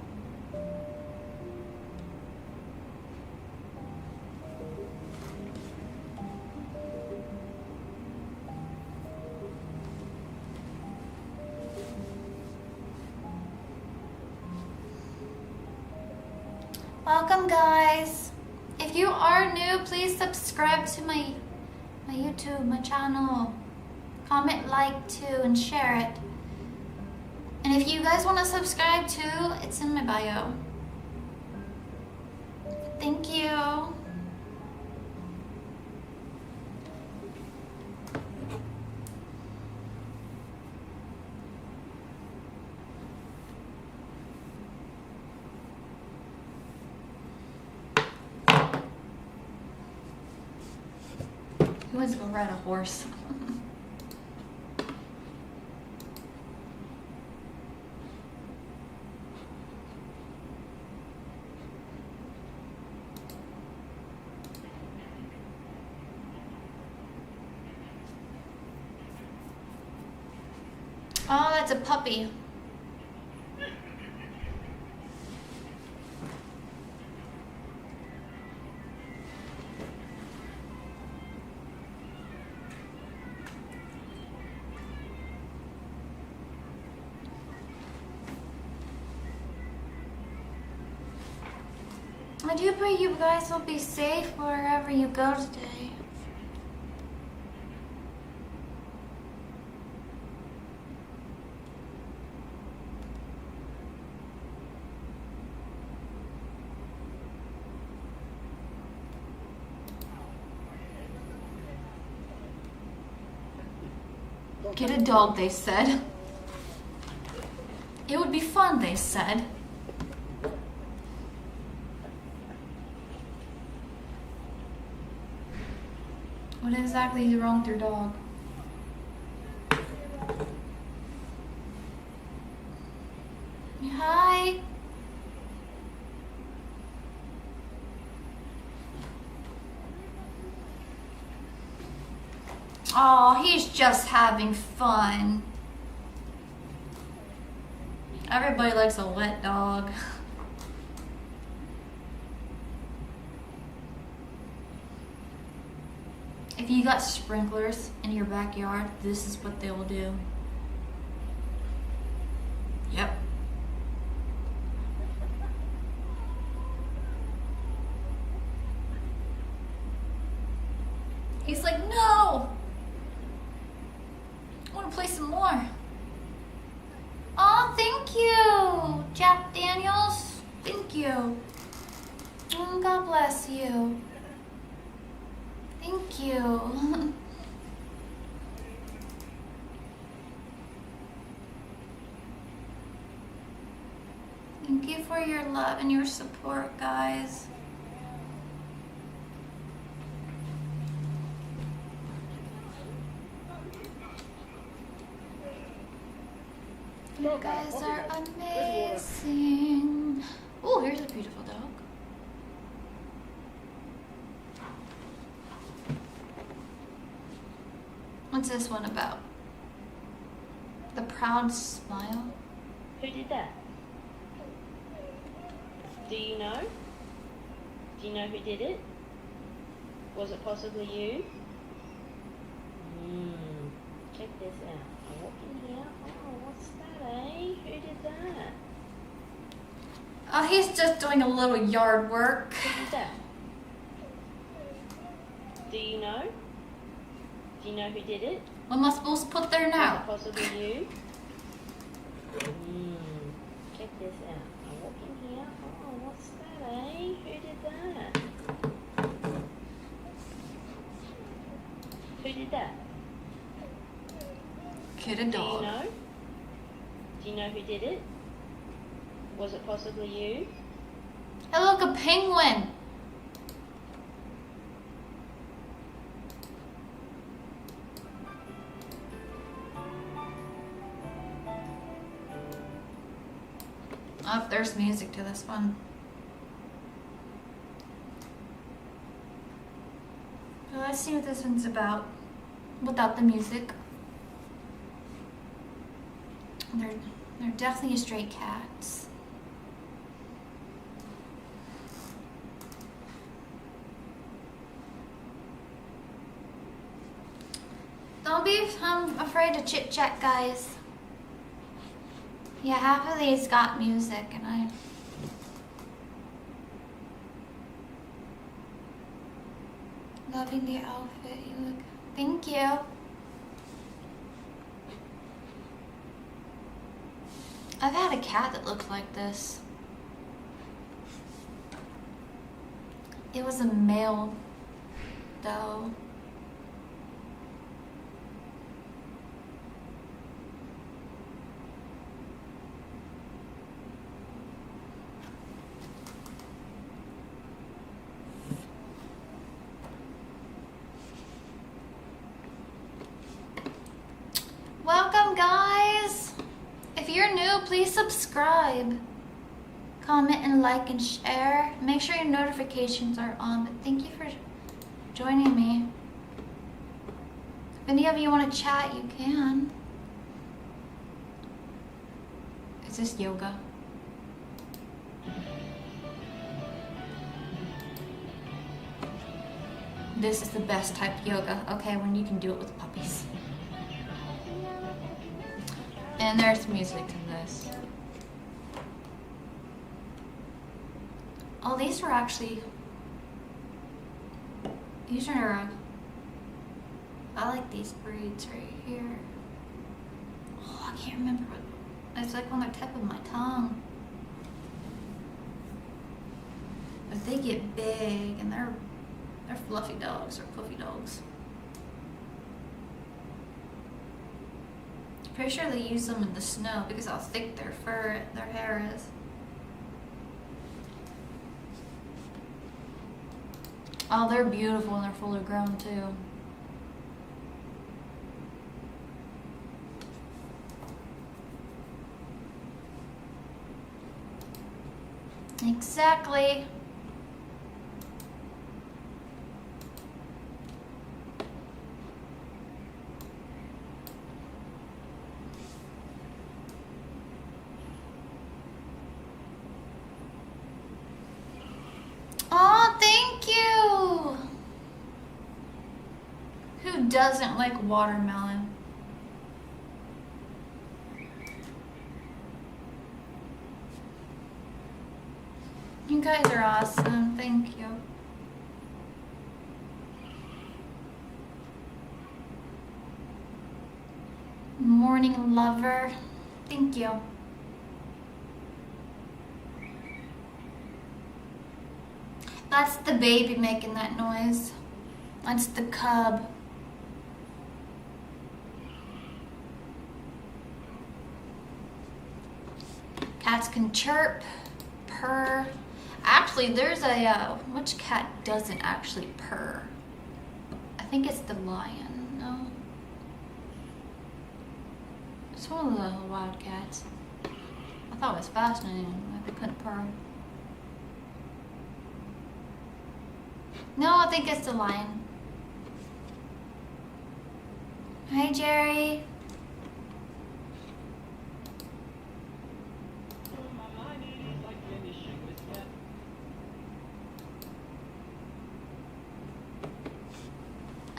Welcome, guys. If you are new, please subscribe to my YouTube, my channel. Comment, like too, and share it. And if you guys want to subscribe too, it's in my bio. Thank you. Who wants to go ride a horse? Oh, that's a puppy. I do pray you guys will be safe wherever you go today. Get a dog, they said. It would be fun, they said. What exactly is wrong with your dog? Hi. Oh, he's just having fun. Everybody likes a wet dog. If you got sprinklers in your backyard, this is what they will do. Yep. He's like, no! I want to play some more. Oh, thank you, Jack Daniels. Thank you. Oh, God bless you. Thank you. Thank you for your love and your support, guys. You guys are amazing. Oh, here's a beautiful dog. What's this one about? The proud smile. Who did that? Do you know? Do you know who did it? Was it possibly you? Check this out. I walk in here. Oh, what's that, eh? Who did that? Oh, he's just doing a little yard work. Who did that? Do you know? Do you know who did it? What am I supposed to put there now? Was it possibly you? Check this out. I walk in here. Oh, what's that, eh? Who did that? Who did that? Kid and dog. Do you know? Do you know who did it? Was it possibly you? Hey, look, a penguin. Oh, there's music to this one. Well, let's see what this one's about without the music. They're definitely stray cats. Don't be afraid to chit chat, guys. Yeah, half of these got music, and I. Loving the outfit, you look. Thank you. I've had a cat that looked like this. It was a male, though. Welcome, guys. If you're new, please subscribe, comment, and like and share. Make sure your notifications are on. But thank you for joining me. If any of you want to chat, you can. Is this yoga? This is the best type of yoga. Okay, when you can do it with puppies. And there's music to this. Oh, these were actually... These are... I like these breeds right here. Oh, I can't remember what... It's like on the tip of my tongue. But they get big, and they're fluffy dogs or puffy dogs. Pretty sure they use them in the snow because how thick their hair is. Oh, they're beautiful and they're fully grown too. Exactly. Oh, thank you. Who doesn't like watermelon? You guys are awesome. Thank you. Morning lover. Thank you. That's the baby making that noise. That's the cub. Cats can chirp, purr. Actually, there's a, which cat doesn't actually purr? I think it's the lion, no? It's one of the wild cats. I thought it was fascinating that they couldn't purr. No, I think it's the lion. Hi, Jerry.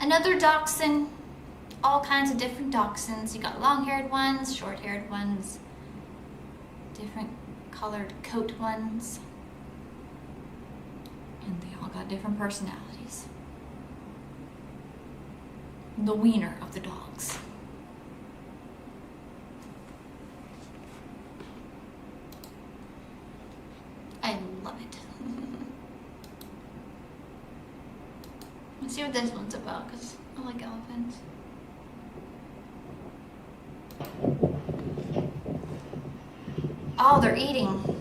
Another dachshund. All kinds of different dachshunds. You got long-haired ones, short-haired ones, different colored coat ones. And they all got different personalities. The wiener of the dogs. I love it. Let's see what this one's about, because I like elephants. Oh, they're eating.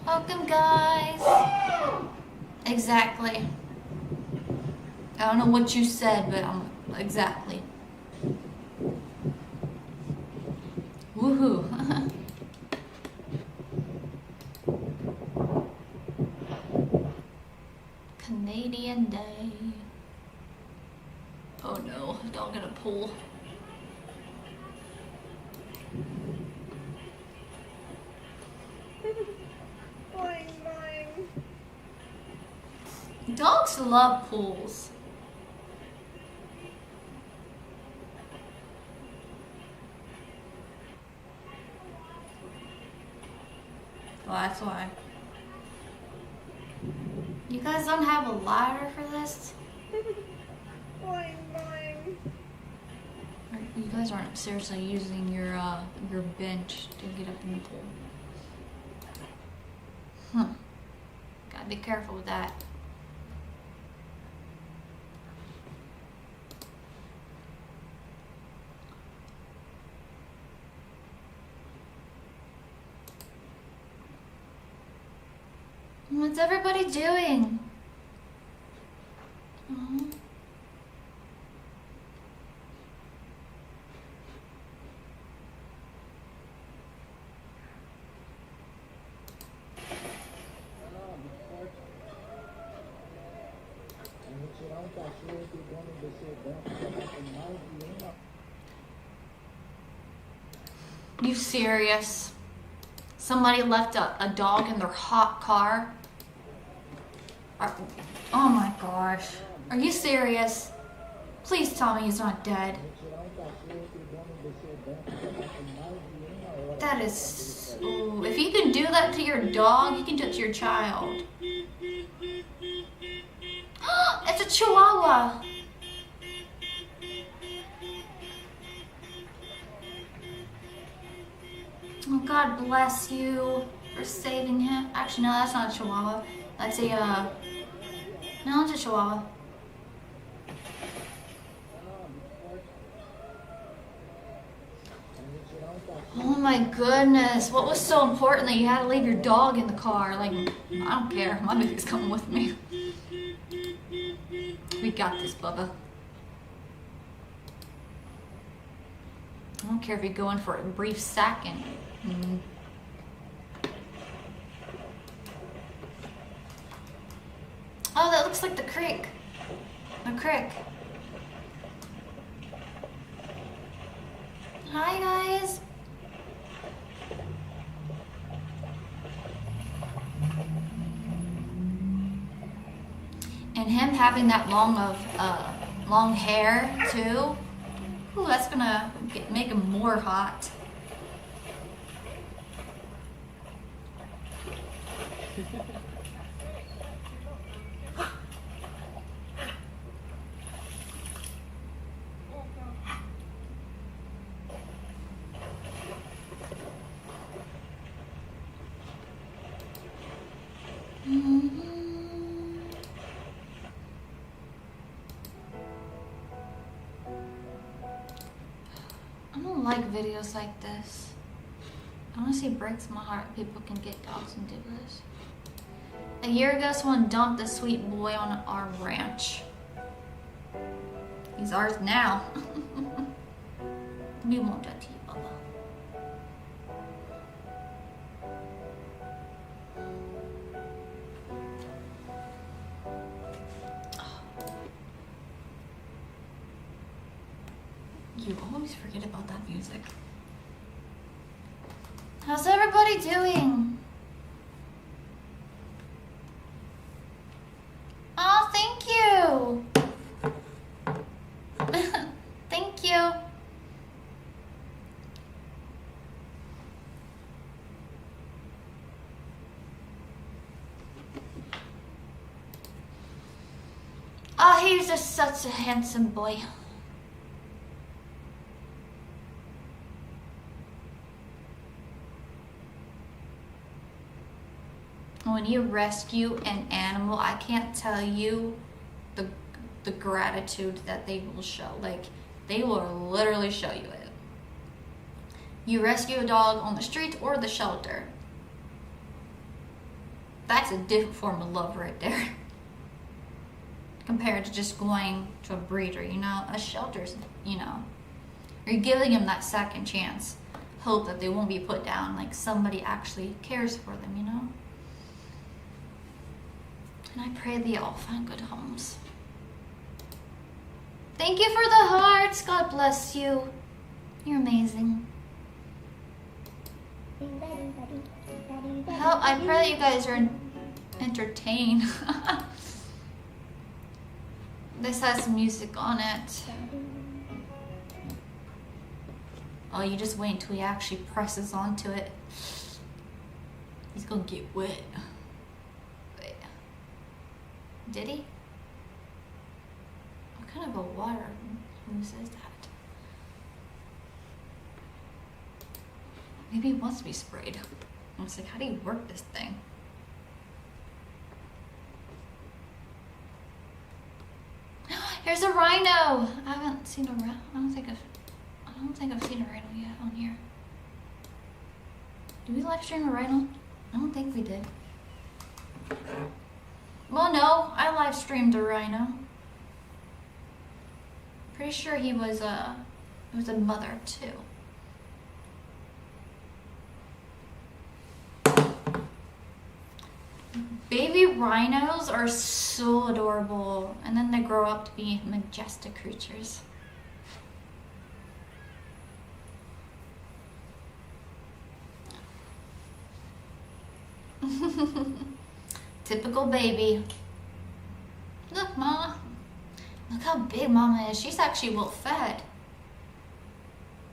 Welcome, guys. Exactly. I don't know what you said, but exactly. Woohoo. Canadian Day. Oh no, dog in a pool. Dogs love pools. Well, that's why. You guys don't have a ladder for this? Or you guys aren't seriously using your bench to get up in the pool. Gotta be careful with that. What's everybody doing? Aww. You serious? Somebody left a dog in their hot car? Oh my gosh. Are you serious? Please tell me he's not dead. That is... Ooh, if you can do that to your dog, you can do it to your child. It's a Chihuahua. Oh, God bless you for saving him. Actually, no, that's not a Chihuahua. That's a, no, it's a Chihuahua. Oh my goodness. What was so important that you had to leave your dog in the car? Like, I don't care. My baby's coming with me. We got this, Bubba. I don't care if you go in for a brief second. Oh, that looks like the creek. The creek. Hi, guys. And him having that long hair too. Ooh, that's gonna make him more hot. I don't like videos like this. Honestly, it breaks my heart people can get dogs and do this. A year ago, someone dumped a sweet boy on our ranch. He's ours now. We won't do that to you, Bubba. You always forget about that music. How's everybody doing? Oh, thank you. Thank you. Oh, he's just such a handsome boy. When you rescue an animal, I can't tell you the gratitude that they will show. Like, they will literally show you it. You rescue a dog on the street or the shelter. That's a different form of love right there. Compared to just going to a breeder, you know? A shelter's, you know, you're giving them that second chance. Hope that they won't be put down, like somebody actually cares for them, you know? And I pray they all find good homes. Thank you for the hearts. God bless you. You're amazing. I pray that you guys are entertained. This has some music on it. Oh, you just wait until he actually presses onto it. He's gonna get wet. Did he? What kind of a water hose is that? Maybe it wants to be sprayed. I was like, how do you work this thing? Here's a rhino. I haven't seen a rhino. I don't think I've seen a rhino yet on here. Did we live stream a rhino? I don't think we did. Well, no, I live streamed a rhino. Pretty sure he was a mother too. Baby rhinos are so adorable, and then they grow up to be majestic creatures. Typical baby. Look, Mama. Look how big Mama is. She's actually well fed.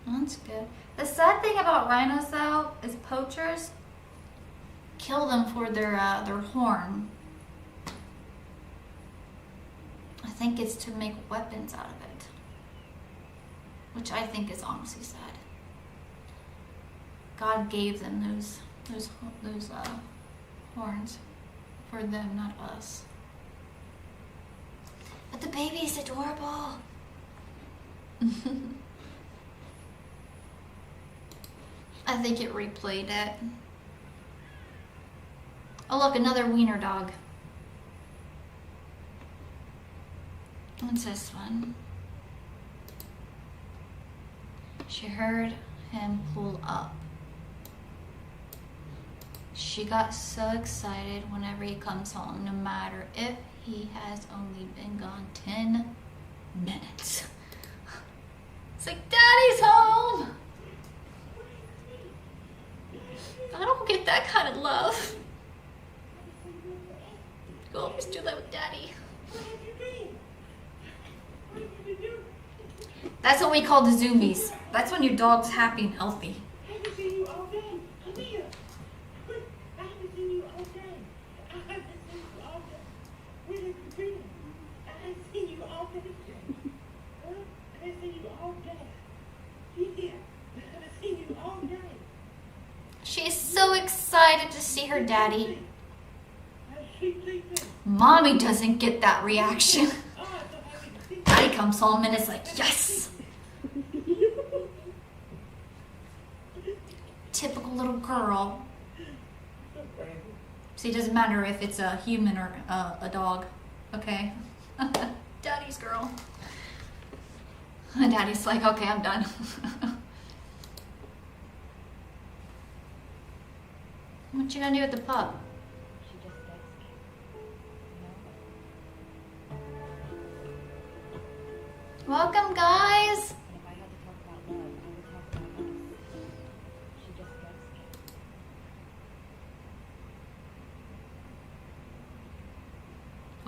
That's good. The sad thing about rhinos, though, is poachers kill them for their horn. I think it's to make weapons out of it, which I think is honestly sad. God gave them those horns for them, not us. But the baby is adorable. I think it replayed it. Oh look, another wiener dog. What's this one? She heard him pull up. She got so excited whenever he comes home, no matter if he has only been gone 10 minutes. It's like, Daddy's home! I don't get that kind of love. You always do that with Daddy. That's what we call the zoomies. That's when your dog's happy and healthy. I haven't seen you all day. Come here. I haven't seen you all day. I haven't seen you all day. Where have you been? I haven't seen you all day. Huh? I haven't seen you all day. Here. I haven't seen you all day. She's so excited to see her daddy. Mommy doesn't get that reaction. Daddy comes home and is like, yes! Typical little girl. See, it doesn't matter if it's a human or a dog. Okay? Daddy's girl. And Daddy's like, okay, I'm done. What you gonna do with the pup? Welcome, guys.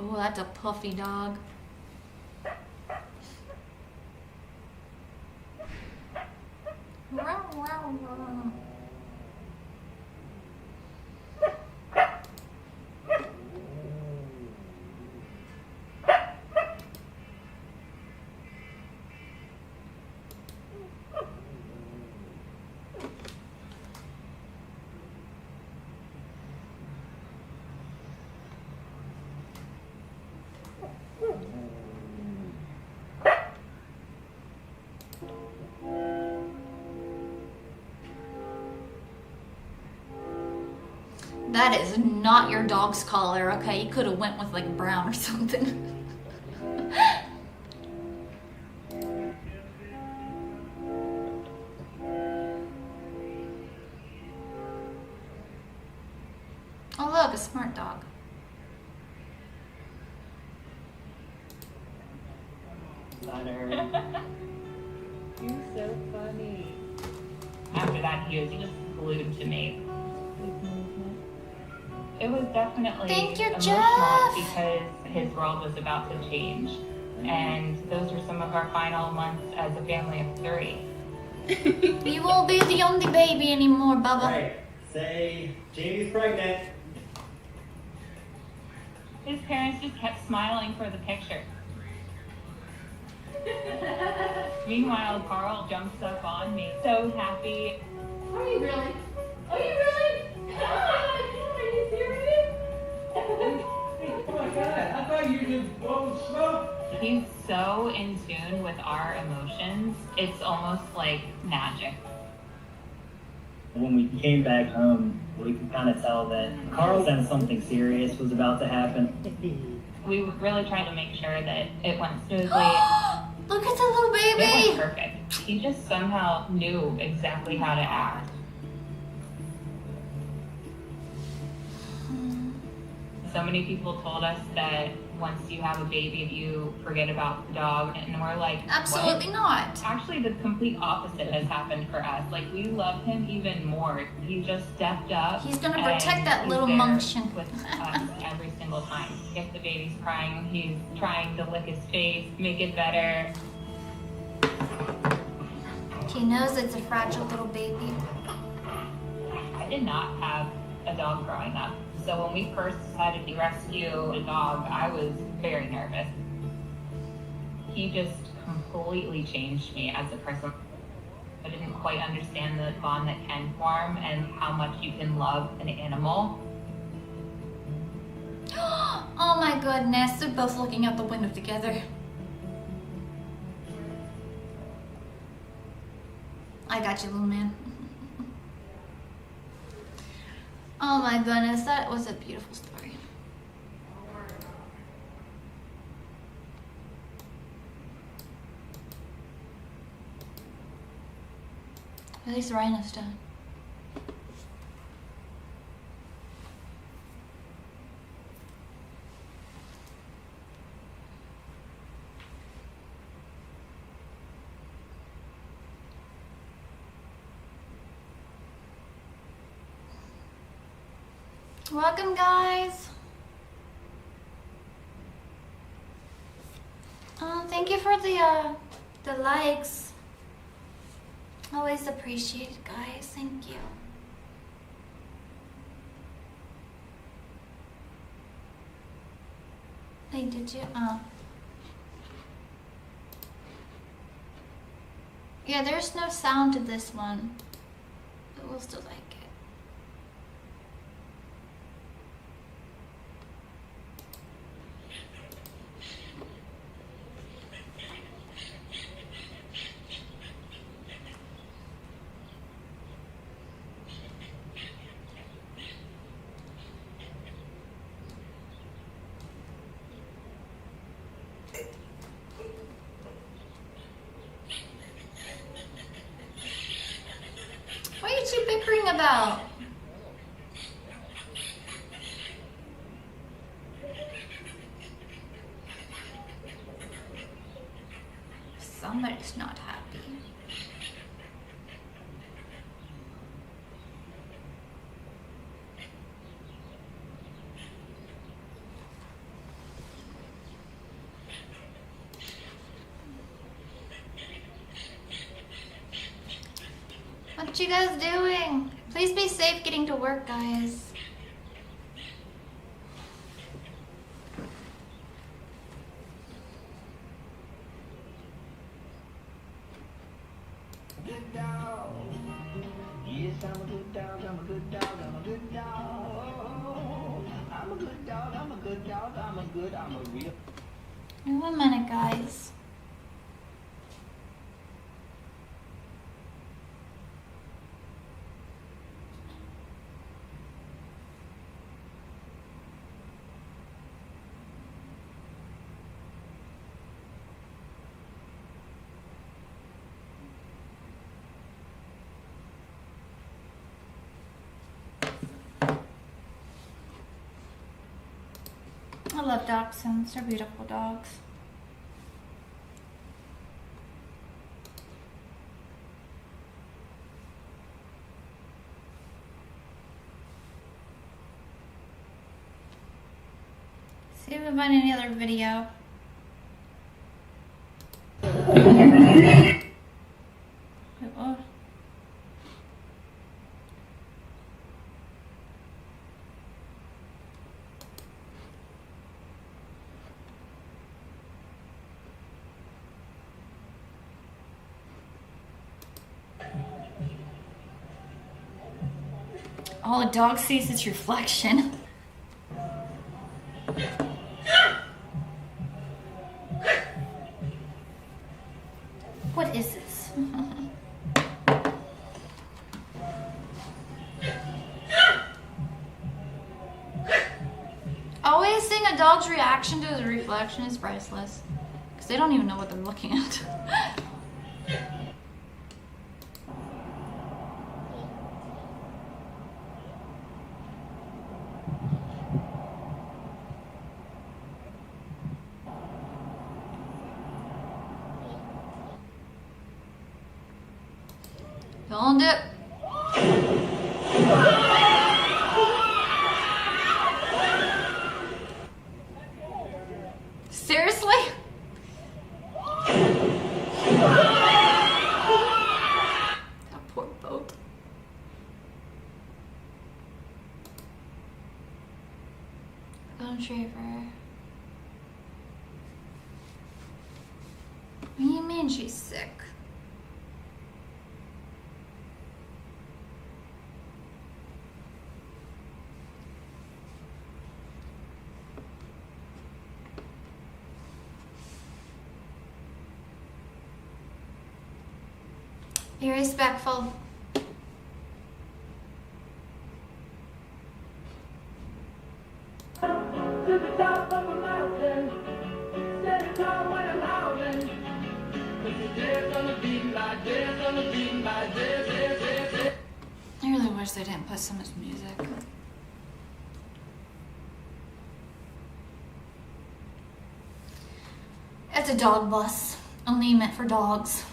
Oh, that's a puffy dog. Wow, wow, wow. That is not your dog's collar, okay? You could have went with like brown or something. Oh look, a smart dog. You're so funny. After that, he was just glued to me. It was definitely Thank you, emotional Jeff. because his world was about to change. And those were some of our final months as a family of 3. You won't be the only baby anymore, Bubba. Right. Say, Jamie's pregnant. His parents just kept smiling for the picture. Meanwhile, Carl jumps up on me, so happy. Are you really? Are you really? Are you serious? Oh my God, I thought you just blown smoke. He's so in tune with our emotions. It's almost like magic. When we came back home, we could kind of tell that Carl and something serious was about to happen. We were really trying to make sure that it went smoothly. Look at the little baby. It went perfect. He just somehow knew exactly how to act. So many people told us that once you have a baby, you forget about the dog, and we're like, absolutely what? not. Actually, the complete opposite has happened for us. Like, we love him even more. He just stepped up. He's gonna protect that he's little there munction. with us every single time. If the baby's crying, he's trying to lick his face, make it better. He knows it's a fragile little baby. I did not have a dog growing up. So when we first decided to rescue a dog, I was very nervous. He just completely changed me as a person. I didn't quite understand the bond that can form and how much you can love an animal. Oh my goodness, they're both looking out the window together. I got you, little man. Oh my goodness, that was a beautiful story. At least Rhino's done. Welcome, guys. Thank you for the likes. Always appreciate it, guys. Thank you. Hey, did you? Yeah, there's no sound to this one, but we'll still like it. What are you two bickering about? Somebody's not happy. What you guys doing? Please be safe getting to work, guys. Good dog. Yes, I'm a good dog. I'm a good dog. I'm a good dog. I'm a good dog. I'm a good dog. I'm a real. In 1 minute, guys. I love dachshunds. They're beautiful dogs. See if we find any other video. Wait, what? All a dog sees its reflection. What is this? Always seeing a dog's reaction to the reflection is priceless. Because they don't even know what they're looking at. Found it. Seriously? That poor boat. Golden Retriever. What do you mean she's sick? Be respectful. To the top of a mountain, stand tall when I'm howling. 'Cause the day's gonna be my day, gonna be my day. I really wish they didn't put so much music. It's a dog bus, only meant for dogs.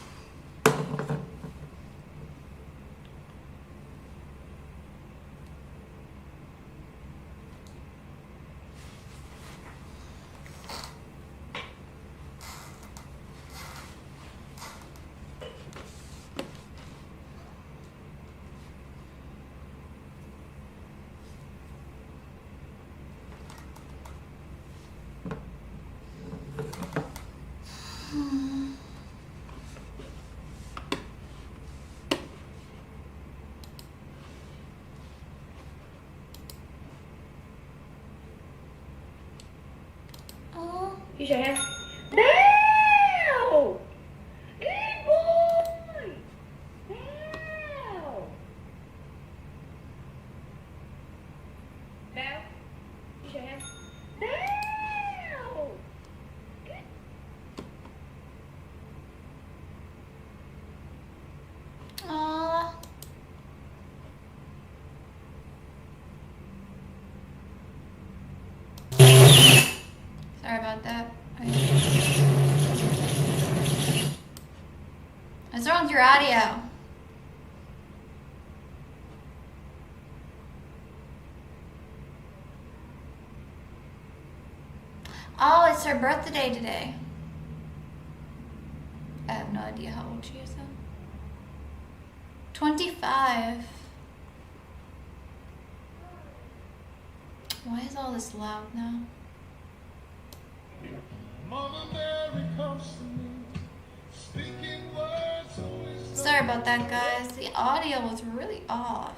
You should have. Now! Good boy! Now! Now? You should have. Now! Good. Aww. Sorry about that. What's wrong with your audio? Oh, it's her birthday today. I have no idea how old she is though. 25. Why is all this loud now? Mama Mary comes to me, speaking words always. Sorry about that, guys. The audio was really off.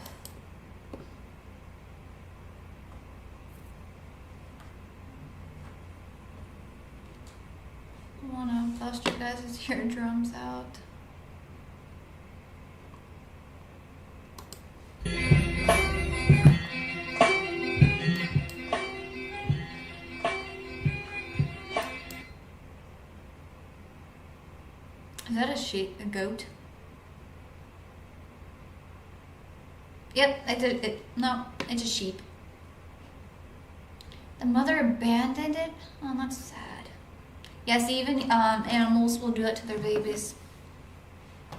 I wanna bust your guys' eardrums out. Is that a sheep? A goat? Yep, I did it. No, it's a sheep. The mother abandoned it? Oh, that's sad. Yes, even animals will do that to their babies.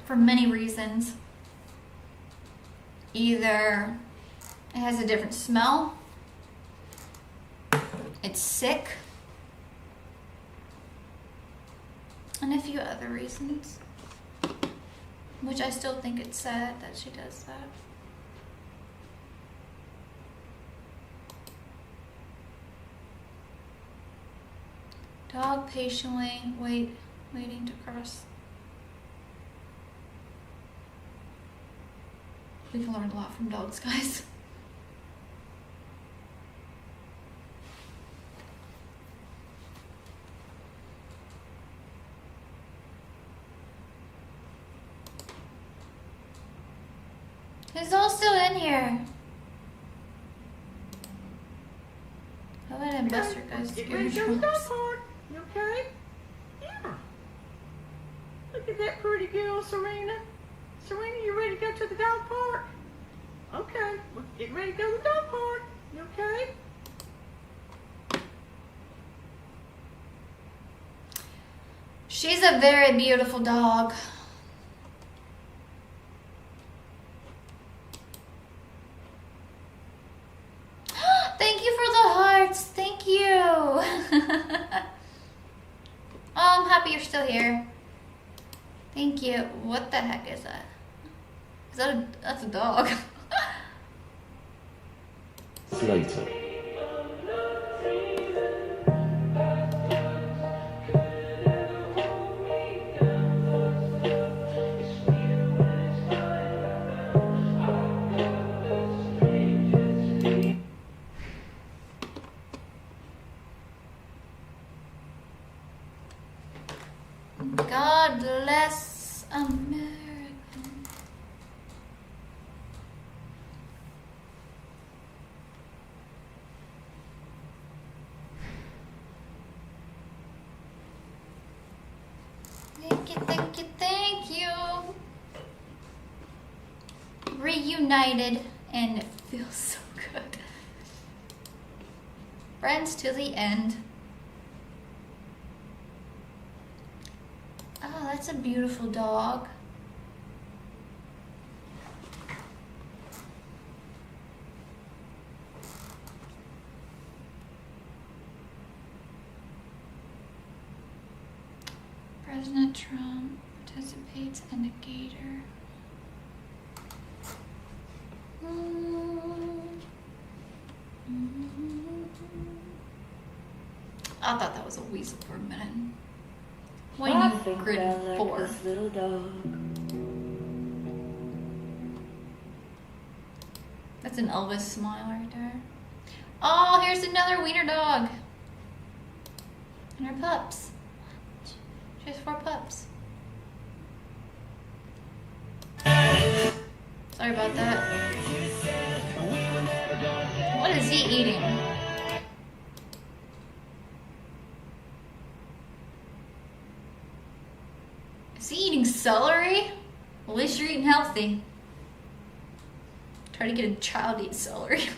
For many reasons. Either it has a different smell, it's sick, and a few other reasons. Which I still think it's sad that she does that. Dog patiently waiting to cross. We can learn a lot from dogs, guys. It's all still in here. How about I bust your guys' Get ready to go to the dog eardrums? park. You okay? Yeah. Look at that pretty girl, Serena. Serena, you ready to go to the dog park? Okay. Well, get ready to go to the dog park. You okay? She's a very beautiful dog. Thank you for the hearts. Thank you. Oh, I'm happy you're still here. Thank you. What the heck is that? Is that that's a dog? Later. God bless America. Thank you, thank you, thank you. Reunited, and it feels so good. Friends to the end. Oh, that's a beautiful dog. President Trump participates in the gator. I thought that was a weasel for a minute. When I you think grid I like 4. this little dog. That's an Elvis smile right there. Oh, here's another wiener dog. And her pups. She has 4 pups. Sorry about that. What is he eating? Is he eating celery? Well, at least you're eating healthy. Try to get a child to eat celery.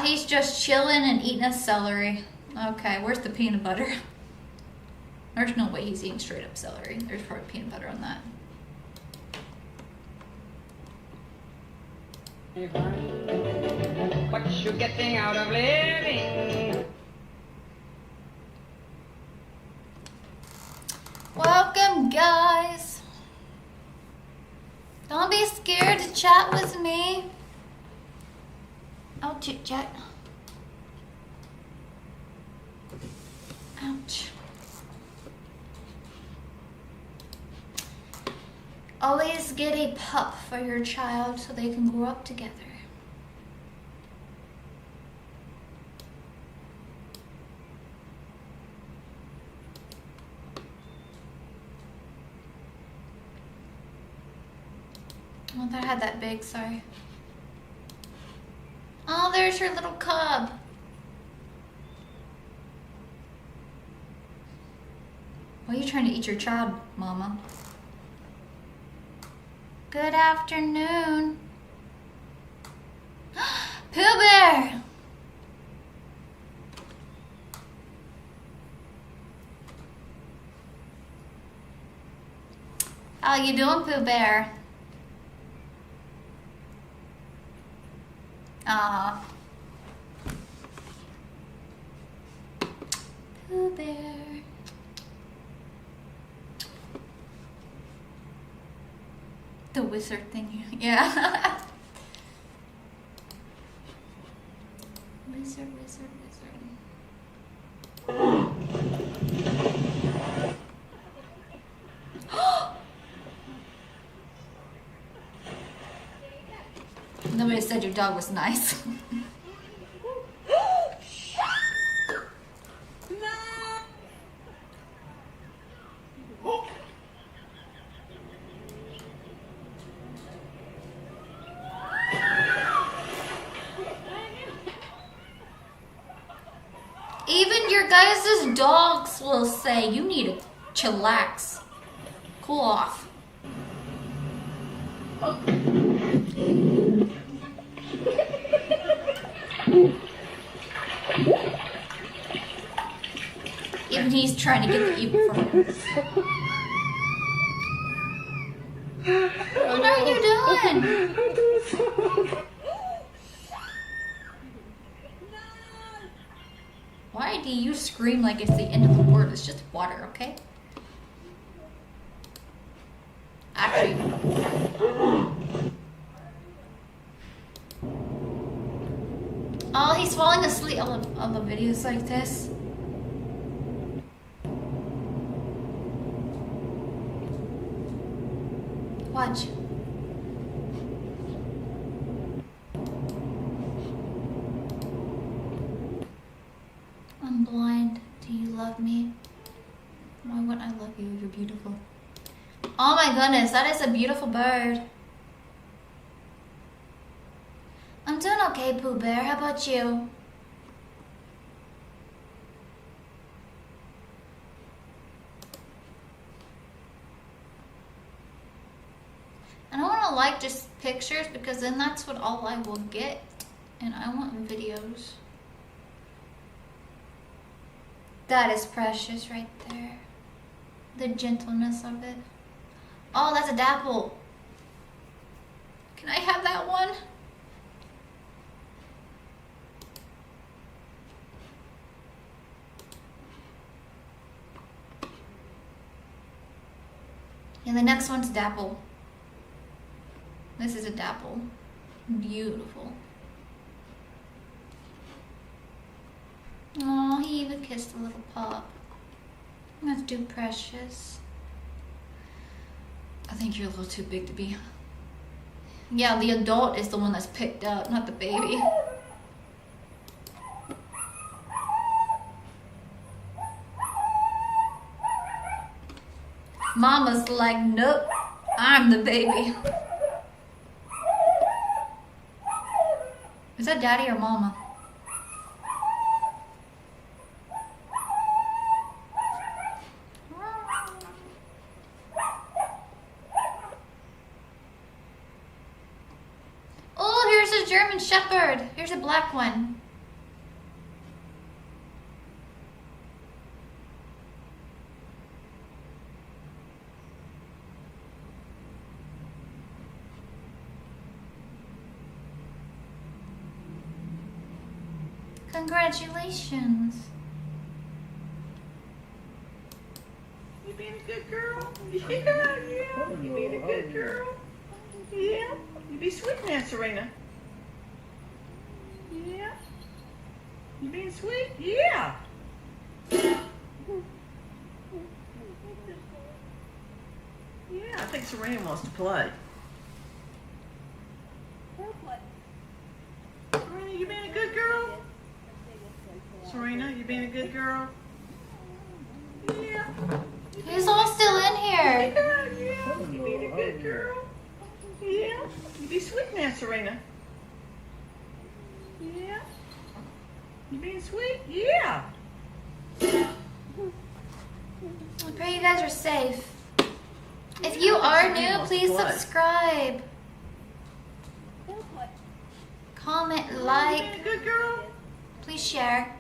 He's just chilling and eating a celery. Okay, where's the peanut butter? There's no way he's eating straight up celery. There's probably peanut butter on that. What you getting out of living? Welcome, guys. Don't be scared to chat with me. I'll chit chat. Ouch. Always get a pup for your child so they can grow up together. Oh, I had that big, sorry. Oh, there's your little cub. Why are you trying to eat your child, Mama? Good afternoon. Pooh Bear! How you doing, Pooh Bear? Aw. Pooh Bear. The wizard thing, yeah. Wizard, wizard, wizard. Nobody said your dog was nice. Even your guys' dogs will say you need to chillax, cool off. Even he's trying to get the evil from him. What are you doing? Why do you scream like it's the end of the world? It's just water, okay? Actually. Oh, he's falling asleep. I love videos like this. Watch. I'm blind. Do you love me? Why wouldn't I love you? You're beautiful. Oh my goodness, that is a beautiful bird. I'm doing okay, Pooh Bear. How about you? I don't want to like just pictures because then that's what all I will get. And I want videos. That is precious right there. The gentleness of it. Oh, that's a dapple. Can I have that one? And the next one's dapple. This is a dapple. Beautiful. Oh, he even kissed a little pup. That's too precious. I think you're a little too big to be. Yeah, the adult is the one that's picked up, not the baby. Mama's like, nope, I'm the baby. Is that daddy or mama? Oh, here's a German Shepherd. Here's a black one. Congratulations. You being a good girl? Yeah. You being a good girl? Yeah. You be sweet now, Serena. Yeah. You being sweet? Yeah. Yeah, I think Serena wants to play. Serena, you being a good girl? Serena, you being a good girl? Yeah. He's all still in here. Yeah. You being a good girl? Yeah. You be sweet now, Serena. Yeah. You being sweet? Yeah. I pray you guys are safe. If you are new, please subscribe. Comment, like. Good girl. Please share.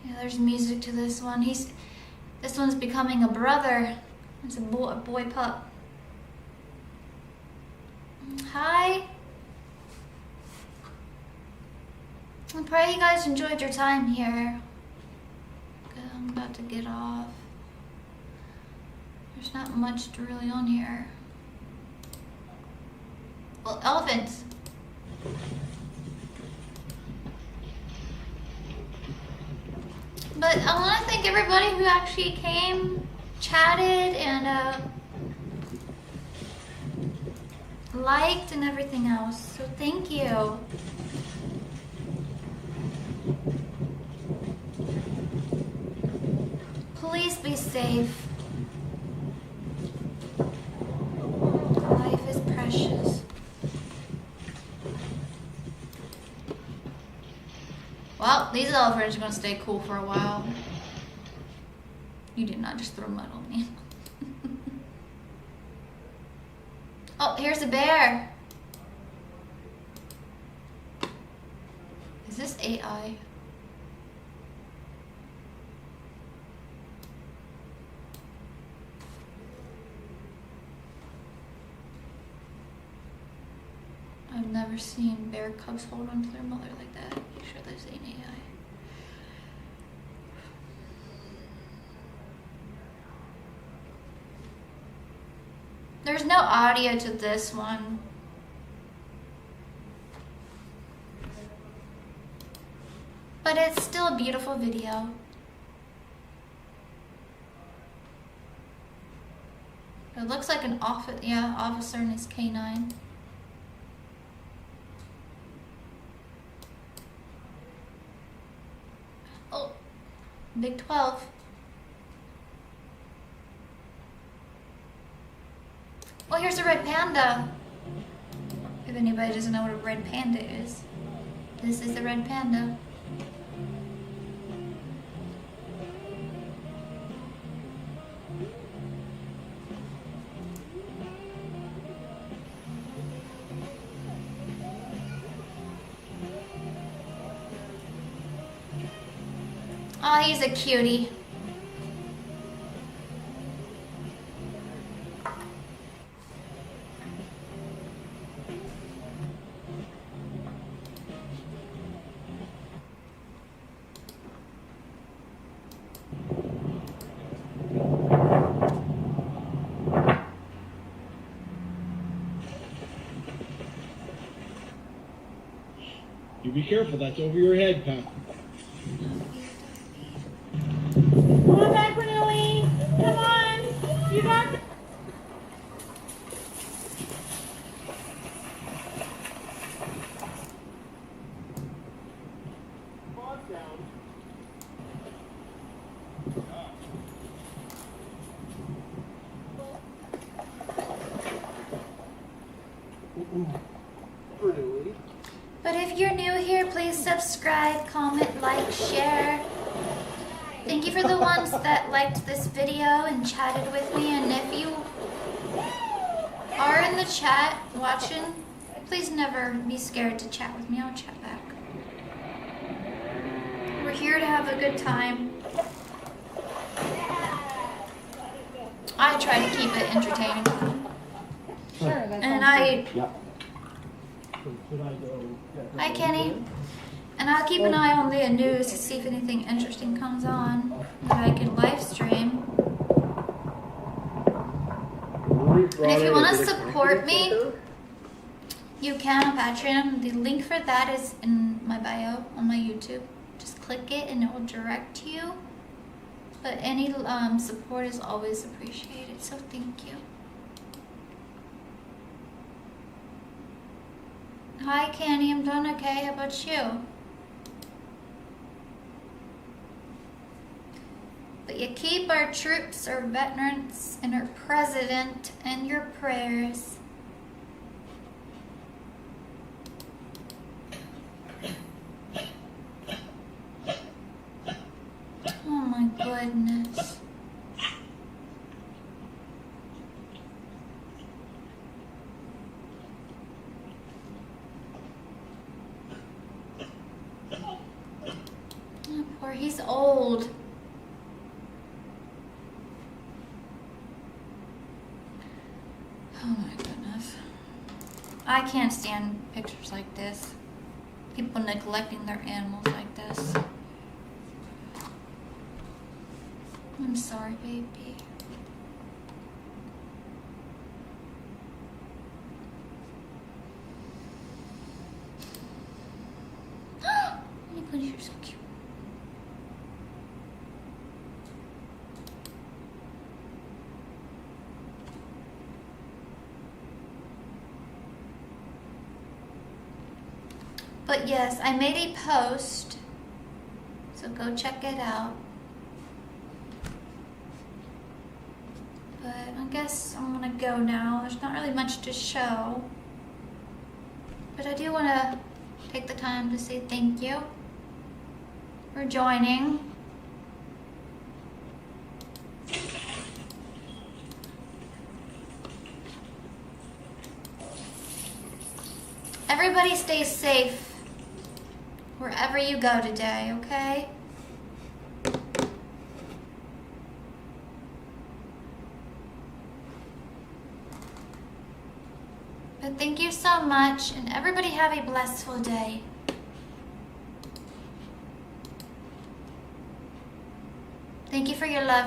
There's music to this one. This one's becoming a brother. It's a boy pup. Hi. I pray you guys enjoyed your time here. Okay, I'm about to get off. There's not much really on here. Well, elephants. But I want to thank everybody who actually came, chatted, and liked and everything else. So thank you. Please be safe. Life is precious. Well, these elephants are going to stay cool for a while. You did not just throw mud on me. Oh, here's a bear. Is this AI? I've never seen bear cubs hold on to their mother like that. I'm sure this ain't AI. There's no audio to this one. But it's still a beautiful video. It looks like an officer in his canine. Oh, Big 12. Well, here's a red panda. If anybody doesn't know what a red panda is, this is the red panda. Oh, he's a cutie. You be careful, that's over your head, pal. Come on back, Renee. Come on. You got But if you're new here, please subscribe, comment, like, share. Thank you for the ones that liked this video and chatted with me. And if you are in the chat watching, please never be scared to chat with me. I'll chat back. We're here to have a good time. I try to keep it entertaining. Sure, that And sounds good. Hi, Kenny. And I'll keep an eye on the news to see if anything interesting comes on that I can live stream. And if you want to support me, you can on Patreon. The link for that is in my bio on my YouTube. Just click it and it will direct you. But any support is always appreciated, so thank you. Hi, Kenny. I'm doing okay. How about you? But you keep our troops, our veterans, and our president in your prayers. Oh my goodness. Oh, poor, he's old. Oh my goodness. I can't stand pictures like this. People neglecting their animals like this. I'm sorry, baby. You bunnies are so cute. But yes, I made a post, so go check it out. But I guess I'm gonna go now. There's not really much to show. But I do want to take the time to say thank you for joining. Everybody stay safe wherever you go today, okay? But thank you so much, and everybody have a blissful day. Thank you for your love.